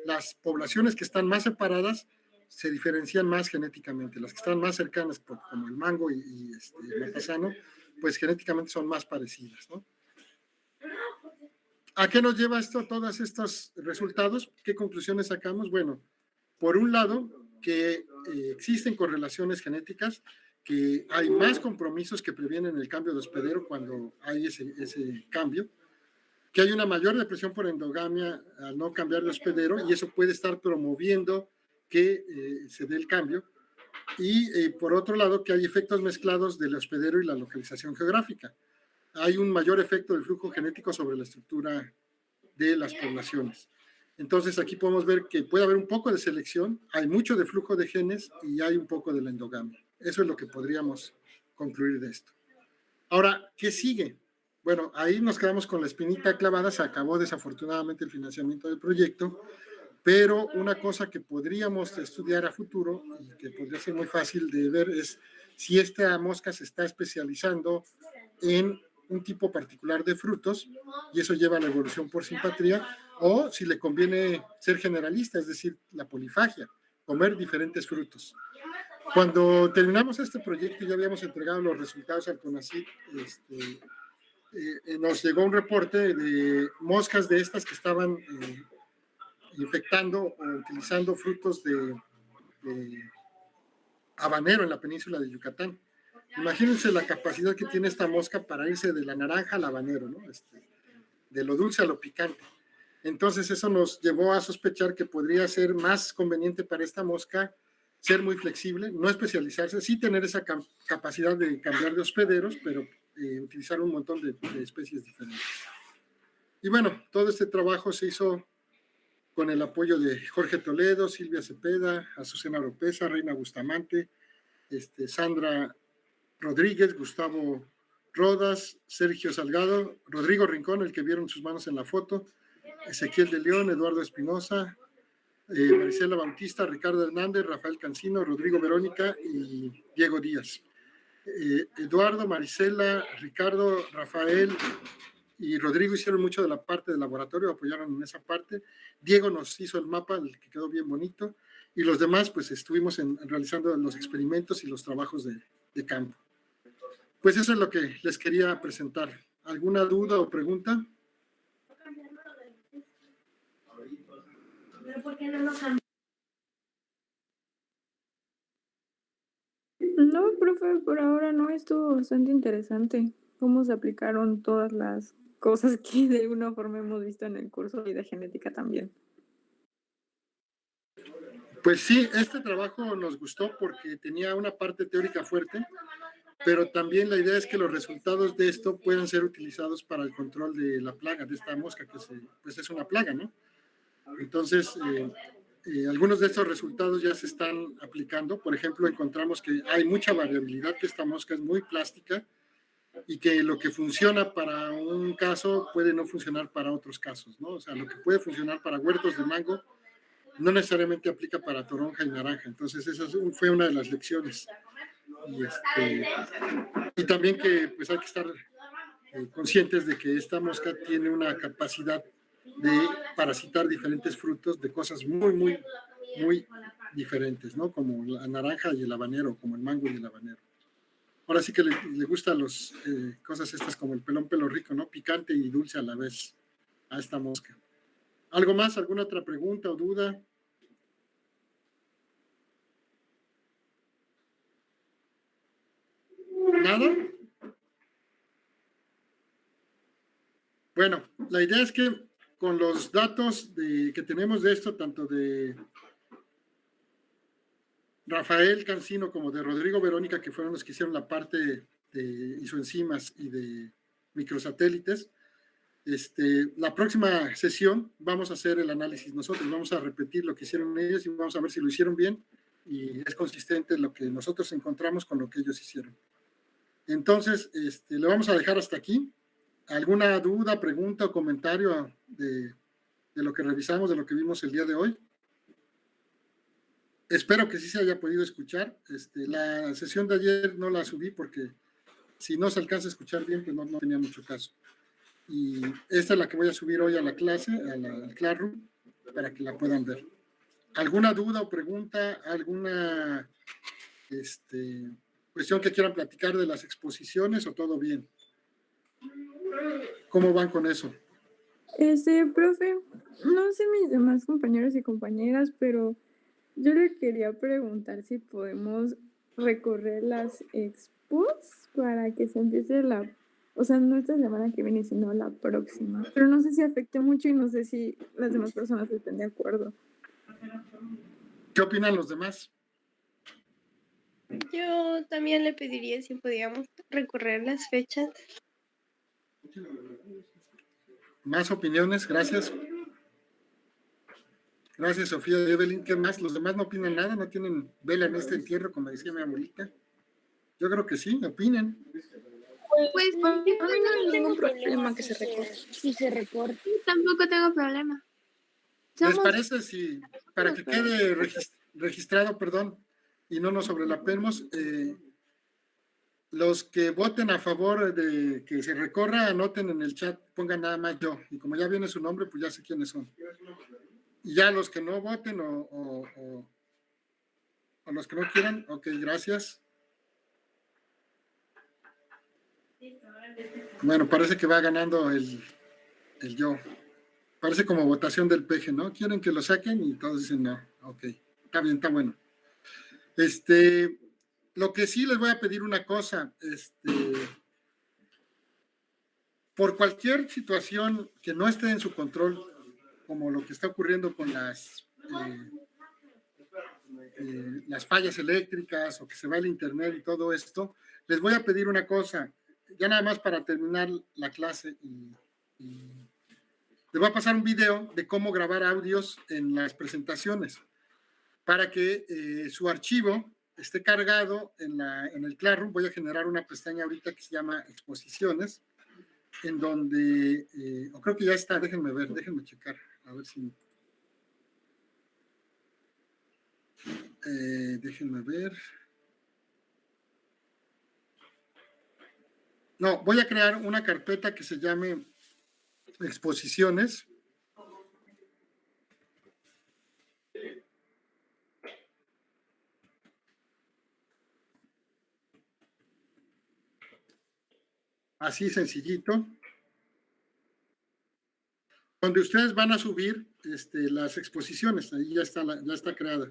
Las poblaciones que están más separadas se diferencian más genéticamente. Las que están más cercanas, como el mango y el matasano, pues genéticamente son más parecidas, ¿no? ¿A qué nos lleva esto, todos estos resultados? ¿Qué conclusiones sacamos? Bueno, por un lado, que existen correlaciones genéticas, que hay más compromisos que previenen el cambio de hospedero cuando hay ese cambio, que hay una mayor depresión por endogamia al no cambiar de hospedero, y eso puede estar promoviendo que se dé el cambio, y por otro lado, que hay efectos mezclados del hospedero y la localización geográfica. Hay un mayor efecto del flujo genético sobre la estructura de las poblaciones. Entonces aquí podemos ver que puede haber un poco de selección, hay mucho de flujo de genes y hay un poco de la endogamia. Eso es lo que podríamos concluir de esto. Ahora, ¿qué sigue? Bueno, ahí nos quedamos con la espinita clavada, se acabó desafortunadamente el financiamiento del proyecto, pero una cosa que podríamos estudiar a futuro y que podría ser muy fácil de ver es si esta mosca se está especializando en un tipo particular de frutos, y eso lleva a la evolución por simpatría, o si le conviene ser generalista, es decir, la polifagia, comer diferentes frutos. Cuando terminamos este proyecto y ya habíamos entregado los resultados al CONACYT, nos llegó un reporte de moscas de estas que estaban infectando o utilizando frutos de habanero en la península de Yucatán. Imagínense la capacidad que tiene esta mosca para irse de la naranja al habanero, ¿no? De lo dulce a lo picante. Entonces eso nos llevó a sospechar que podría ser más conveniente para esta mosca ser muy flexible, no especializarse, sí tener esa capacidad de cambiar de hospederos, pero utilizar un montón de especies diferentes. Y bueno, todo este trabajo se hizo con el apoyo de Jorge Toledo, Silvia Cepeda, Azucena Oropesa, Reina Bustamante, Sandra Rodríguez, Gustavo Rodas, Sergio Salgado, Rodrigo Rincón, el que vieron sus manos en la foto, Ezequiel de León, Eduardo Espinosa, Marisela Bautista, Ricardo Hernández, Rafael Cancino, Rodrigo Verónica y Diego Díaz. Eduardo, Marisela, Ricardo, Rafael y Rodrigo hicieron mucho de la parte del laboratorio, apoyaron en esa parte. Diego nos hizo el mapa, el que quedó bien bonito, y los demás pues estuvimos realizando los experimentos y los trabajos de campo. Pues eso es lo que les quería presentar. ¿Alguna duda o pregunta? ¿Por qué no lo cambió? No, profe, por ahora no, estuvo bastante interesante cómo se aplicaron todas las cosas que de alguna forma hemos visto en el curso y de genética también. Pues sí, este trabajo nos gustó porque tenía una parte teórica fuerte, pero también la idea es que los resultados de esto puedan ser utilizados para el control de la plaga, de esta mosca, que pues es una plaga, ¿no? Entonces, algunos de estos resultados ya se están aplicando. Por ejemplo, encontramos que hay mucha variabilidad, que esta mosca es muy plástica y que lo que funciona para un caso puede no funcionar para otros casos, ¿no? O sea, lo que puede funcionar para huertos de mango no necesariamente aplica para toronja y naranja. Entonces, esa fue una de las lecciones. Y también que pues hay que estar conscientes de que esta mosca tiene una capacidad de parasitar diferentes frutos de cosas muy, muy, muy diferentes, ¿no? Como la naranja y el habanero, como el mango y el habanero. Ahora sí que le gustan las cosas estas como el pelón pelo rico, ¿no? Picante y dulce a la vez a esta mosca. ¿Algo más? ¿Alguna otra pregunta o duda? ¿Nada? Bueno, la idea es que con los datos que tenemos de esto, tanto de Rafael Cancino como de Rodrigo Verónica, que fueron los que hicieron la parte de isoenzimas y de microsatélites, la próxima sesión vamos a hacer el análisis nosotros, vamos a repetir lo que hicieron ellos y vamos a ver si lo hicieron bien y es consistente lo que nosotros encontramos con lo que ellos hicieron. Entonces, le vamos a dejar hasta aquí. ¿Alguna duda, pregunta o comentario de lo que revisamos, de lo que vimos el día de hoy? Espero que sí se haya podido escuchar. La sesión de ayer no la subí porque si no se alcanza a escuchar bien, pues no tenía mucho caso. Y esta es la que voy a subir hoy a la clase, al Classroom, para que la puedan ver. ¿Alguna duda o pregunta? ¿Alguna cuestión que quieran platicar de las exposiciones o todo bien? ¿Cómo van con eso? Profe, no sé mis demás compañeros y compañeras, pero yo le quería preguntar si podemos recorrer las expos para que se empiece o sea, no esta semana que viene, sino la próxima. Pero no sé si afecte mucho y no sé si las demás personas estén de acuerdo. ¿Qué opinan los demás? Yo también le pediría si podíamos recorrer las fechas. ¿Más opiniones? Gracias. Gracias, Sofía y Evelyn. ¿Qué más? ¿Los demás no opinan nada? ¿No tienen vela en este entierro, como decía mi abuelita? Yo creo que sí, opinen. Pues por mí no hay ningún problema que se recorte. Si se recorta. Tampoco tengo problema. ¿Les parece si, para que quede registrado, y no nos sobrelapemos, Los que voten a favor de que se recorra, anoten en el chat, pongan nada más yo. Y como ya viene su nombre, pues ya sé quiénes son. Y ya los que no voten o los que no quieran, ok, gracias. Bueno, parece que va ganando el yo. Parece como votación del PG, ¿no? Quieren que lo saquen y todos dicen no. Ok, está bien, está bueno. Lo que sí les voy a pedir una cosa, por cualquier situación que no esté en su control, como lo que está ocurriendo con las fallas eléctricas o que se va el internet y todo esto, les voy a pedir una cosa, ya nada más para terminar la clase y les voy a pasar un video de cómo grabar audios en las presentaciones para que su archivo esté cargado en el Classroom. Voy a generar una pestaña ahorita que se llama Exposiciones, en donde, o creo que ya está, déjenme ver, déjenme checar, a ver si... déjenme ver. No, voy a crear una carpeta que se llame Exposiciones. Así sencillito. Donde ustedes van a subir las exposiciones, ahí ya está creada.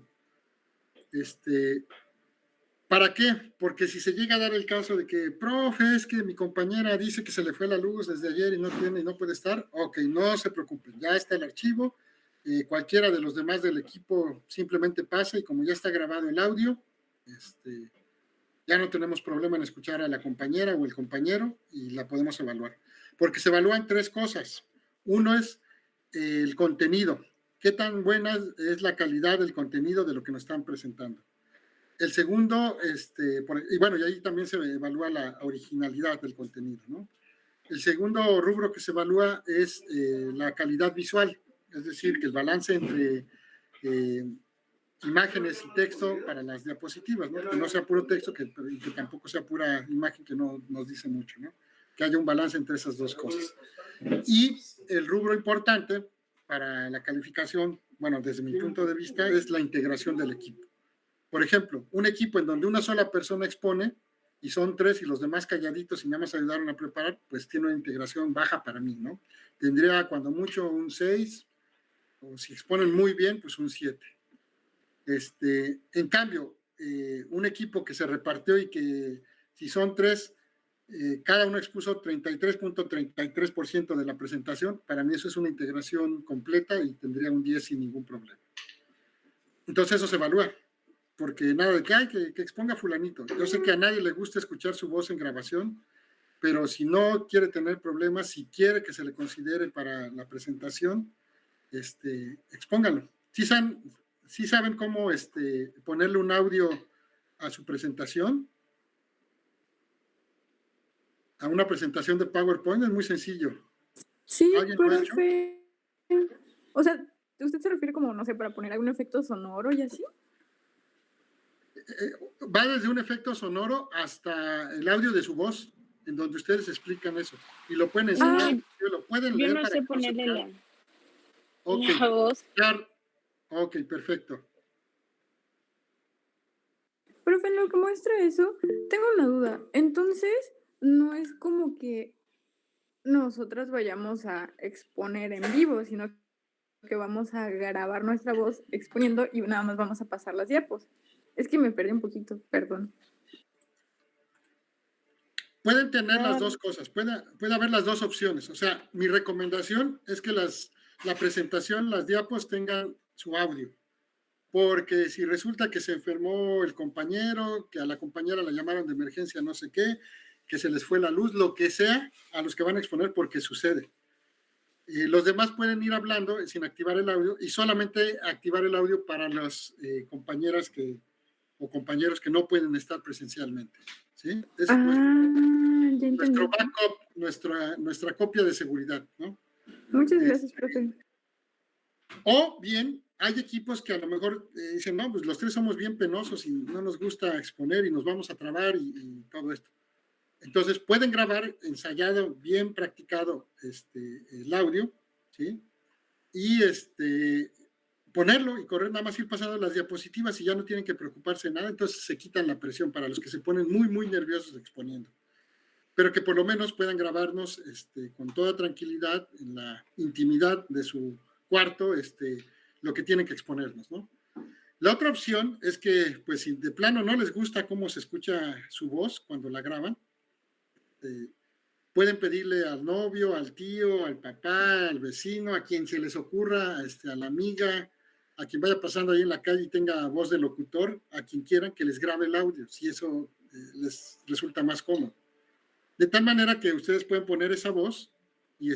¿Para qué? Porque si se llega a dar el caso de que, profe, es que mi compañera dice que se le fue la luz desde ayer y no puede estar, ok, no se preocupen, ya está el archivo, cualquiera de los demás del equipo simplemente pasa y como ya está grabado el audio, ya no tenemos problema en escuchar a la compañera o el compañero y la podemos evaluar. Porque se evalúan tres cosas. Uno es el contenido, qué tan buena es la calidad del contenido de lo que nos están presentando. El segundo, y bueno, y ahí también se evalúa la originalidad del contenido, ¿no? El segundo rubro que se evalúa es la calidad visual, es decir, que el balance entre imágenes y texto para las diapositivas, ¿no? Que no sea puro texto y que tampoco sea pura imagen, que no nos dice mucho, ¿no? Que haya un balance entre esas dos cosas. Y el rubro importante para la calificación, bueno, desde mi punto de vista, es la integración del equipo. Por ejemplo, un equipo en donde una sola persona expone y son tres y los demás calladitos y nada más ayudaron a preparar, pues tiene una integración baja para mí, ¿no? Tendría cuando mucho un 6, o si exponen muy bien, pues un 7. En cambio, un equipo que se repartió y que si son tres, cada uno expuso 33.33% de la presentación, para mí eso es una integración completa y tendría un 10 sin ningún problema. Entonces eso se evalúa, porque nada de que exponga fulanito. Yo sé que a nadie le gusta escuchar su voz en grabación, pero si no quiere tener problemas, si quiere que se le considere para la presentación, expóngalo. ¿Sí saben cómo ponerle un audio a su presentación? A una presentación de PowerPoint es muy sencillo. Sí, profe. O sea, ¿usted se refiere como, no sé, para poner algún efecto sonoro y así? Va desde un efecto sonoro hasta el audio de su voz, en donde ustedes explican eso. Y lo pueden enseñar, lo pueden leer. Yo no sé ponerle la voz. Ok, perfecto. Profe, en lo que muestra eso, tengo una duda. Entonces, no es como que nosotras vayamos a exponer en vivo, sino que vamos a grabar nuestra voz exponiendo y nada más vamos a pasar las diapos. Es que me perdí un poquito, perdón. Pueden tener las dos cosas, puede haber las dos opciones. O sea, mi recomendación es que la presentación, las diapos tengan su audio. Porque si resulta que se enfermó el compañero, que a la compañera la llamaron de emergencia no sé qué, que se les fue la luz, lo que sea, a los que van a exponer porque sucede. Los demás pueden ir hablando sin activar el audio y solamente activar el audio para las compañeras o compañeros que no pueden estar presencialmente. ¿Sí? Es nuestro backup, nuestra copia de seguridad, ¿no? Muchas gracias, profe. O bien, hay equipos que a lo mejor dicen, no, pues los tres somos bien penosos y no nos gusta exponer y nos vamos a trabar y todo esto. Entonces pueden grabar ensayado, bien practicado el audio, ¿sí? Y ponerlo y correr, nada más ir pasando las diapositivas y ya no tienen que preocuparse de nada, entonces se quitan la presión para los que se ponen muy, muy nerviosos exponiendo. Pero que por lo menos puedan grabarnos con toda tranquilidad, en la intimidad de su cuarto, lo que tienen que exponernos, ¿no? La otra opción es que, pues, si de plano no les gusta cómo se escucha su voz cuando la graban, pueden pedirle al novio, al tío, al papá, al vecino, a quien se les ocurra, a la amiga, a quien vaya pasando ahí en la calle y tenga voz de locutor, a quien quieran que les grabe el audio, si eso les resulta más cómodo. De tal manera que ustedes pueden poner esa voz y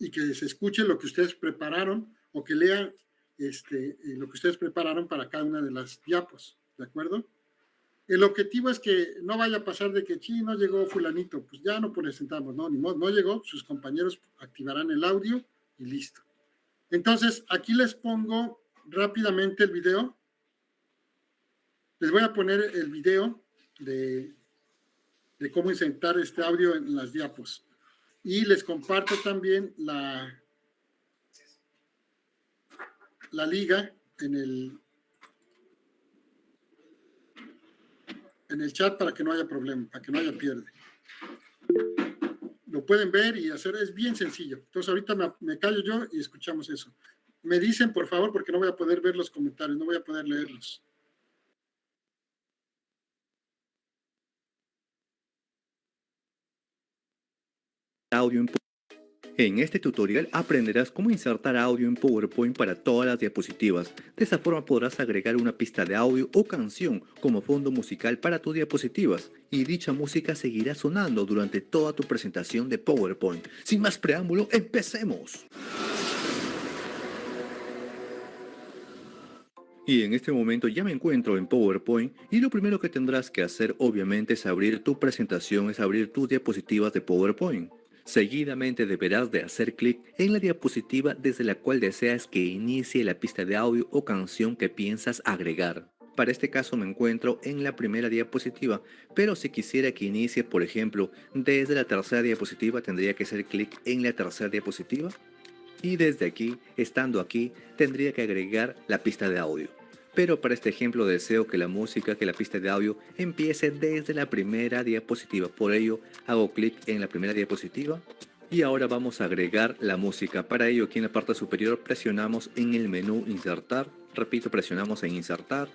que se escuche lo que ustedes prepararon o que lean lo que ustedes prepararon para cada una de las diapos, ¿de acuerdo? El objetivo es que no vaya a pasar de que, no llegó fulanito, pues ya no presentamos, no, ni modo, no llegó, sus compañeros activarán el audio y listo. Entonces, aquí les pongo rápidamente el video. Les voy a poner el video de cómo insertar este audio en las diapos. Y les comparto también la liga en el chat para que no haya problema, para que no haya pierde. Lo pueden ver y hacer, es bien sencillo. Entonces ahorita me callo yo y escuchamos eso. Me dicen, por favor, porque no voy a poder ver los comentarios, no voy a poder leerlos. Audio en este tutorial aprenderás cómo insertar audio en PowerPoint para todas las diapositivas. De esa forma podrás agregar una pista de audio o canción como fondo musical para tus diapositivas y dicha música seguirá sonando durante toda tu presentación de PowerPoint. Sin más preámbulo, ¡empecemos! Y en este momento ya me encuentro en PowerPoint y lo primero que tendrás que hacer obviamente es abrir tu presentación, es abrir tus diapositivas de PowerPoint. Seguidamente deberás de hacer clic en la diapositiva desde la cual deseas que inicie la pista de audio o canción que piensas agregar. Para este caso me encuentro en la primera diapositiva, pero si quisiera que inicie, por ejemplo, desde la tercera diapositiva, tendría que hacer clic en la tercera diapositiva. Y desde aquí, estando aquí, tendría que agregar la pista de audio. Pero para este ejemplo deseo que la música, que la pista de audio empiece desde la primera diapositiva. Por ello hago clic en la primera diapositiva y ahora vamos a agregar la música. Para ello aquí en la parte superior presionamos en el menú insertar. Repito, presionamos en insertar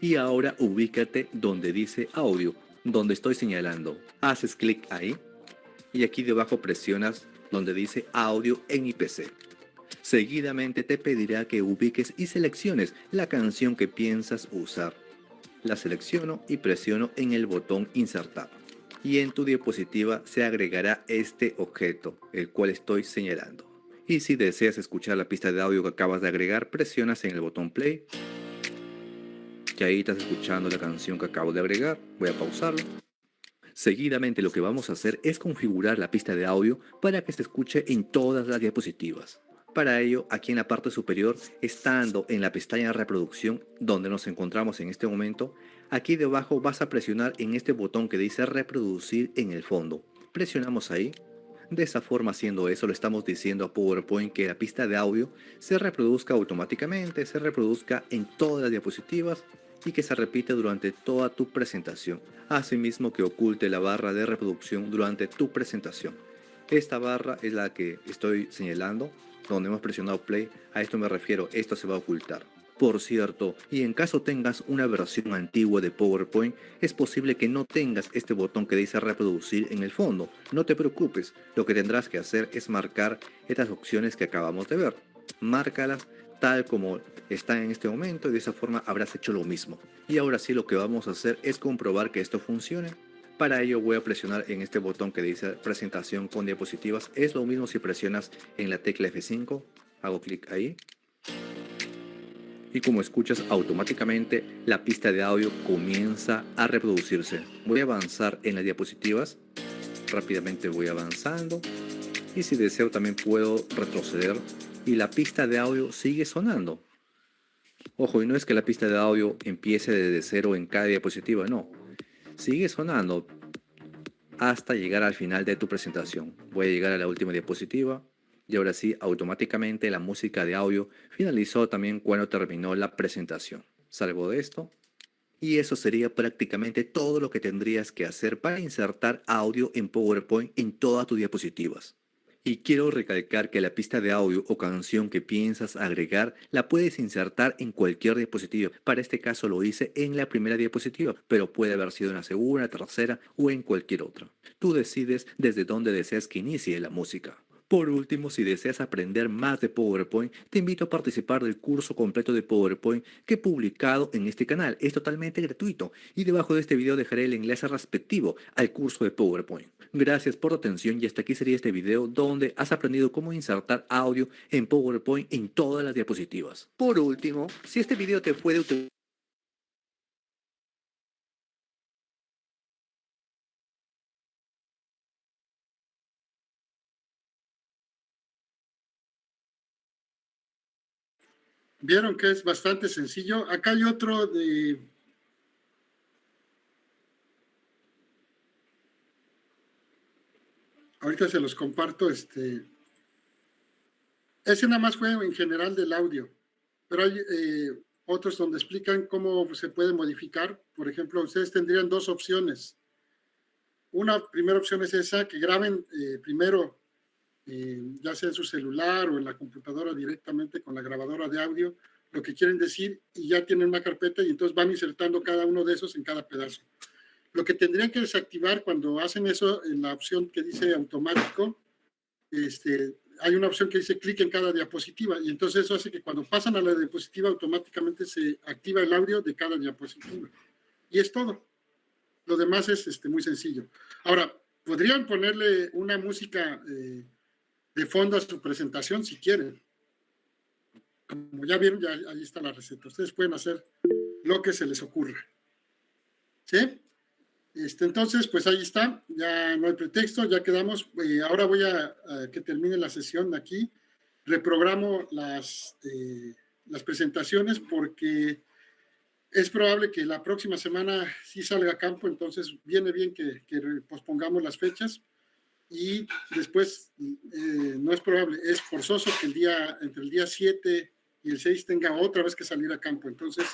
y ahora ubícate donde dice audio, donde estoy señalando. Haces clic ahí y aquí debajo presionas donde dice audio en mi PC. Seguidamente te pedirá que ubiques y selecciones la canción que piensas usar. La selecciono y presiono en el botón insertar. Y en tu diapositiva se agregará este objeto, el cual estoy señalando. Y si deseas escuchar la pista de audio que acabas de agregar, presionas en el botón play. Y ahí estás escuchando la canción que acabo de agregar. Voy a pausarlo. Seguidamente lo que vamos a hacer es configurar la pista de audio para que se escuche en todas las diapositivas. Para ello, aquí en la parte superior, estando en la pestaña reproducción, donde nos encontramos en este momento, aquí debajo vas a presionar en este botón que dice reproducir en el fondo. Presionamos ahí. De esa forma, haciendo eso, le estamos diciendo a PowerPoint que la pista de audio se reproduzca automáticamente, se reproduzca en todas las diapositivas y que se repite durante toda tu presentación. Asimismo, que oculte la barra de reproducción durante tu presentación. Esta barra es la que estoy señalando, donde hemos presionado play. A esto me refiero, esto se va a ocultar. Por cierto, y en caso tengas una versión antigua de PowerPoint, es posible que no tengas este botón que dice reproducir en el fondo. No te preocupes, lo que tendrás que hacer es marcar estas opciones que acabamos de ver. Márcalas tal como están en este momento y de esa forma habrás hecho lo mismo. Y ahora sí, lo que vamos a hacer es comprobar que esto funcione. Para ello voy a presionar en este botón que dice presentación con diapositivas. Es lo mismo si presionas en la tecla F5. Hago clic ahí. Y como escuchas, automáticamente la pista de audio comienza a reproducirse. Voy a avanzar en las diapositivas. Rápidamente voy avanzando. Y si deseo también puedo retroceder. Y la pista de audio sigue sonando. Ojo, y no es que la pista de audio empiece desde cero en cada diapositiva, no. Sigue sonando. hasta llegar al final de tu presentación. Voy a llegar a la última diapositiva y ahora sí, automáticamente la música de audio finalizó también cuando terminó la presentación. Salgo de esto y eso sería prácticamente todo lo que tendrías que hacer para insertar audio en PowerPoint en todas tus diapositivas. Y quiero recalcar que la pista de audio o canción que piensas agregar la puedes insertar en cualquier diapositiva. Para este caso lo hice en la primera diapositiva, pero puede haber sido en la segunda, tercera o en cualquier otra. Tú decides desde dónde deseas que inicie la música. Por último, si deseas aprender más de PowerPoint, te invito a participar del curso completo de PowerPoint que he publicado en este canal. Es totalmente gratuito y debajo de este video dejaré el enlace respectivo al curso de PowerPoint. Gracias por tu atención y hasta aquí sería este video donde has aprendido cómo insertar audio en PowerPoint en todas las diapositivas. Por último, si este video te puede utilizar Vieron que es bastante sencillo. Acá hay otro de... Ahorita se los comparto. Ese nada más fue en general del audio, pero hay otros donde explican cómo se puede modificar. Por ejemplo, ustedes tendrían dos opciones. Una primera opción es esa, que graben primero, ya sea en su celular o en la computadora directamente con la grabadora de audio, lo que quieren decir, y ya tienen una carpeta y entonces van insertando cada uno de esos en cada pedazo. Lo que tendrían que desactivar cuando hacen eso, en la opción que dice automático, hay una opción que dice clic en cada diapositiva, y entonces eso hace que cuando pasan a la diapositiva automáticamente se activa el audio de cada diapositiva. Y es todo. Lo demás es muy sencillo. Ahora, podrían ponerle una música de fondo a su presentación si quieren. Como ya vieron, ya ahí está la receta. Ustedes pueden hacer lo que se les ocurra. ¿Sí? Entonces, pues ahí está. Ya no hay pretexto, ya quedamos. Ahora voy a que termine la sesión de aquí. Reprogramo las presentaciones porque es probable que la próxima semana sí salga a campo, entonces viene bien que pospongamos las fechas. Y después, no es probable, es forzoso que entre el día 7 y el 6 tenga otra vez que salir a campo. Entonces,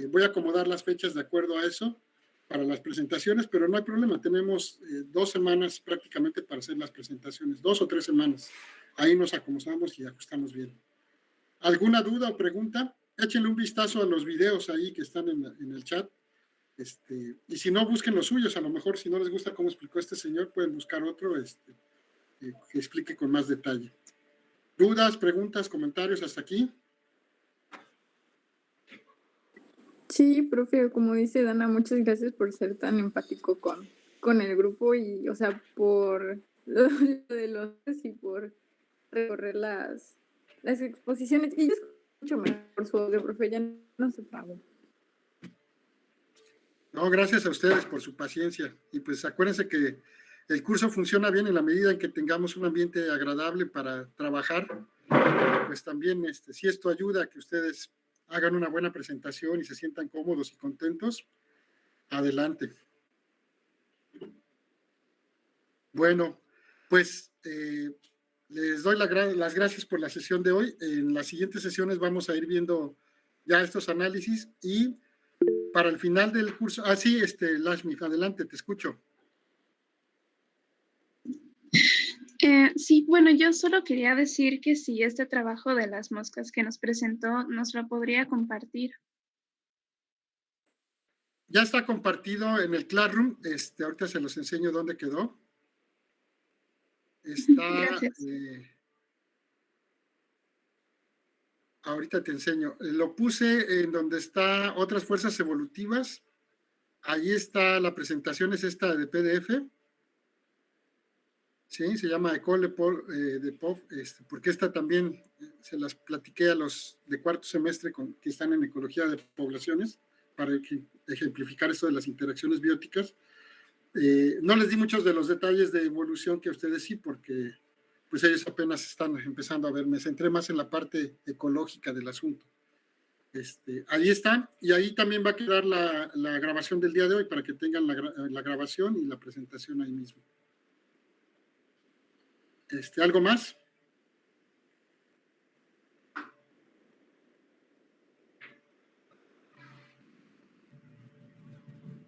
voy a acomodar las fechas de acuerdo a eso para las presentaciones, pero no hay problema. Tenemos 2 semanas prácticamente para hacer las presentaciones, 2 o 3 semanas. Ahí nos acomodamos y ajustamos bien. ¿Alguna duda o pregunta? Échenle un vistazo a los videos ahí que están en el chat. Y si no, busquen los suyos. A lo mejor, si no les gusta cómo explicó este señor, pueden buscar otro que explique con más detalle. ¿Dudas, preguntas, comentarios hasta aquí? Sí, profe, como dice Dana, muchas gracias por ser tan empático con el grupo y, o sea, por lo de los y por recorrer las exposiciones. Y yo escucho mejor su audio, profe, ya no se pagó. No, gracias a ustedes por su paciencia. Y pues acuérdense que el curso funciona bien en la medida en que tengamos un ambiente agradable para trabajar. Pues también, si esto ayuda a que ustedes hagan una buena presentación y se sientan cómodos y contentos, adelante. Bueno, pues les doy las gracias por la sesión de hoy. En las siguientes sesiones vamos a ir viendo ya estos análisis y para el final del curso. Sí, Lashmi, adelante, te escucho. Sí, bueno, yo solo quería decir que si este trabajo de las moscas que nos presentó, nos lo podría compartir. Ya está compartido en el Classroom. Ahorita se los enseño dónde quedó. Gracias. Ahorita te enseño. Lo puse en donde está otras fuerzas evolutivas. Ahí está la presentación, es esta de PDF. Sí, se llama École de POV, porque esta también se las platiqué a los de cuarto semestre que están en Ecología de Poblaciones para ejemplificar esto de las interacciones bióticas. No les di muchos de los detalles de evolución que a ustedes sí, porque pues ellos apenas están empezando a ver. Me centré más en la parte ecológica del asunto. Ahí está, y ahí también va a quedar la grabación del día de hoy para que tengan la grabación y la presentación ahí mismo. ¿Algo más?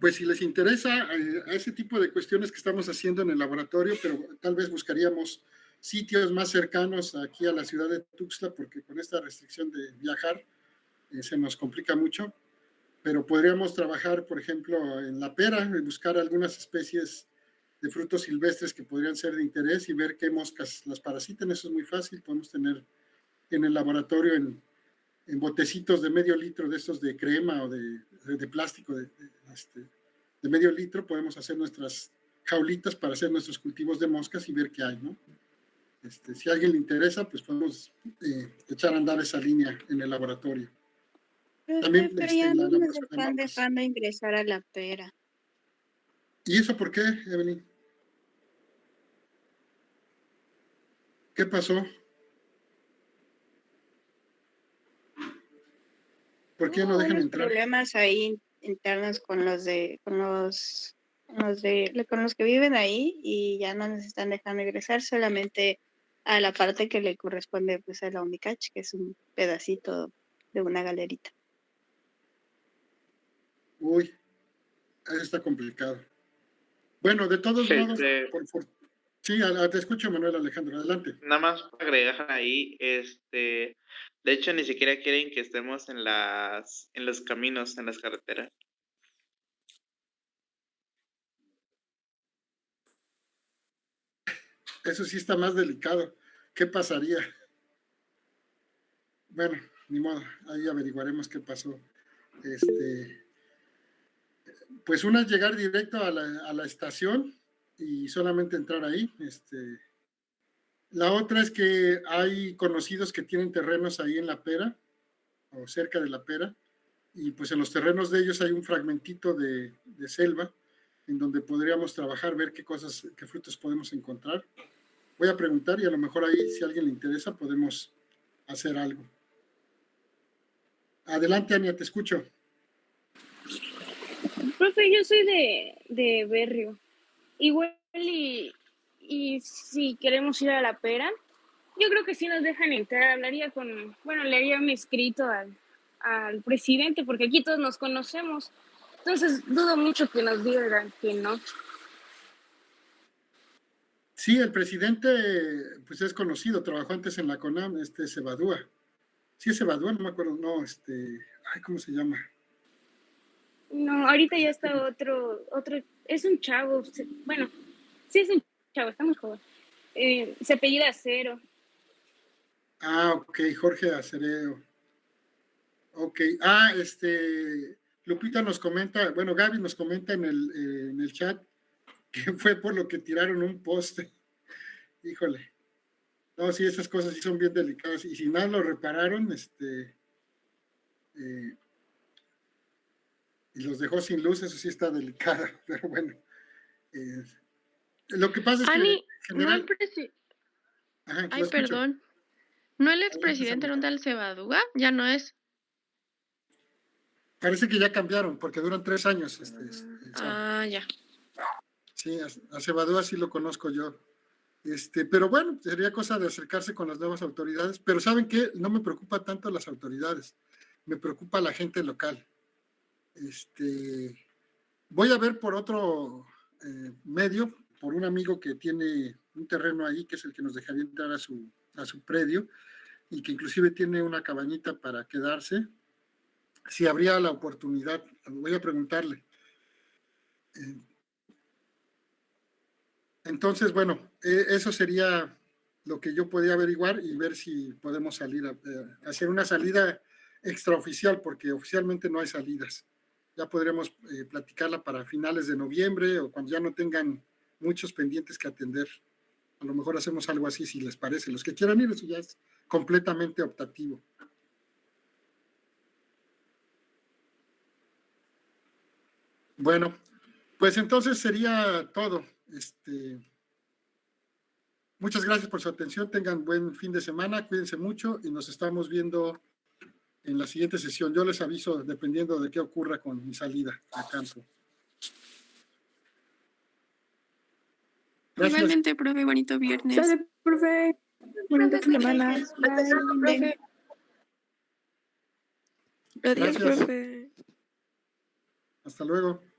Pues si les interesa a ese tipo de cuestiones que estamos haciendo en el laboratorio, pero tal vez buscaríamos sitios más cercanos aquí a la ciudad de Tuxtla, porque con esta restricción de viajar se nos complica mucho, pero podríamos trabajar, por ejemplo, en la pera y buscar algunas especies de frutos silvestres que podrían ser de interés y ver qué moscas las parasitan. Eso es muy fácil. Podemos tener en el laboratorio en botecitos de medio litro de estos de crema o de plástico de medio litro, podemos hacer nuestras jaulitas para hacer nuestros cultivos de moscas y ver qué hay, ¿no? Si a alguien le interesa, pues podemos echar a andar esa línea en el laboratorio. También, pero ya no nos están dejando ingresar a la pera. ¿Y eso por qué, Evelyn? ¿Qué pasó? ¿Por qué no dejan entrar? Problemas ahí internos con los que viven ahí y ya no nos están dejando ingresar, solamente a la parte que le corresponde pues a la Unicach, que es un pedacito de una galerita. Uy, eso está complicado. Bueno, de todos modos, sí, te escucho, Manuel Alejandro, adelante. Nada más para agregar ahí, de hecho ni siquiera quieren que estemos en los caminos, en las carreteras. Eso sí está más delicado. ¿Qué pasaría? Bueno, ni modo, ahí averiguaremos qué pasó. Pues una es llegar directo a la estación y solamente entrar ahí. La otra es que hay conocidos que tienen terrenos ahí en la pera o cerca de la pera, y pues en los terrenos de ellos hay un fragmentito de selva en donde podríamos trabajar, ver qué frutos podemos encontrar. Voy a preguntar y a lo mejor ahí, si a alguien le interesa, podemos hacer algo. Adelante, Ania, te escucho. Profe, yo soy de Berrio. Igual y si queremos ir a la pera, yo creo que sí nos dejan entrar. Le haría un escrito al presidente, porque aquí todos nos conocemos. Entonces, dudo mucho que nos digan que no. Sí, el presidente, pues es conocido, trabajó antes en la CONAM, Cebadúa. Sí, es Cebadúa, no me acuerdo, no, ¿cómo se llama? No, ahorita ya está otro, es un chavo, bueno, sí es un chavo, está muy joven. Se apellida Acero. Ah, ok, Jorge Acereo. Ok, Lupita nos comenta, bueno, Gaby nos comenta en el chat que fue por lo que tiraron un poste. Híjole. No, sí, esas cosas sí son bien delicadas. Y si nada lo repararon, y los dejó sin luz, eso sí está delicado. Pero bueno. Lo que pasa es que en general... Ay, perdón. ¿No el expresidente era un tal Cebadúa? ¿Ya no es? Parece que ya cambiaron, porque duran 3 años. Ya. Sí, a Cebadúa sí lo conozco yo. Pero bueno, sería cosa de acercarse con las nuevas autoridades. Pero ¿saben qué? No me preocupa tanto las autoridades. Me preocupa la gente local. Voy a ver por otro medio, por un amigo que tiene un terreno ahí, que es el que nos dejaría entrar a su predio, y que inclusive tiene una cabañita para quedarse. Si habría la oportunidad, voy a preguntarle. Entonces, bueno, eso sería lo que yo podía averiguar y ver si podemos salir a hacer una salida extraoficial, porque oficialmente no hay salidas. Ya podremos platicarla para finales de noviembre o cuando ya no tengan muchos pendientes que atender. A lo mejor hacemos algo así, si les parece. Los que quieran ir, eso ya es completamente optativo. Bueno, pues entonces sería todo. Muchas gracias por su atención. Tengan buen fin de semana, cuídense mucho y nos estamos viendo en la siguiente sesión. Yo les aviso dependiendo de qué ocurra con mi salida a campo. Gracias. Igualmente, profe, bonito viernes. Sale, profe. Bonita semana. Profe. Adiós, Gracias. profe. Hasta luego.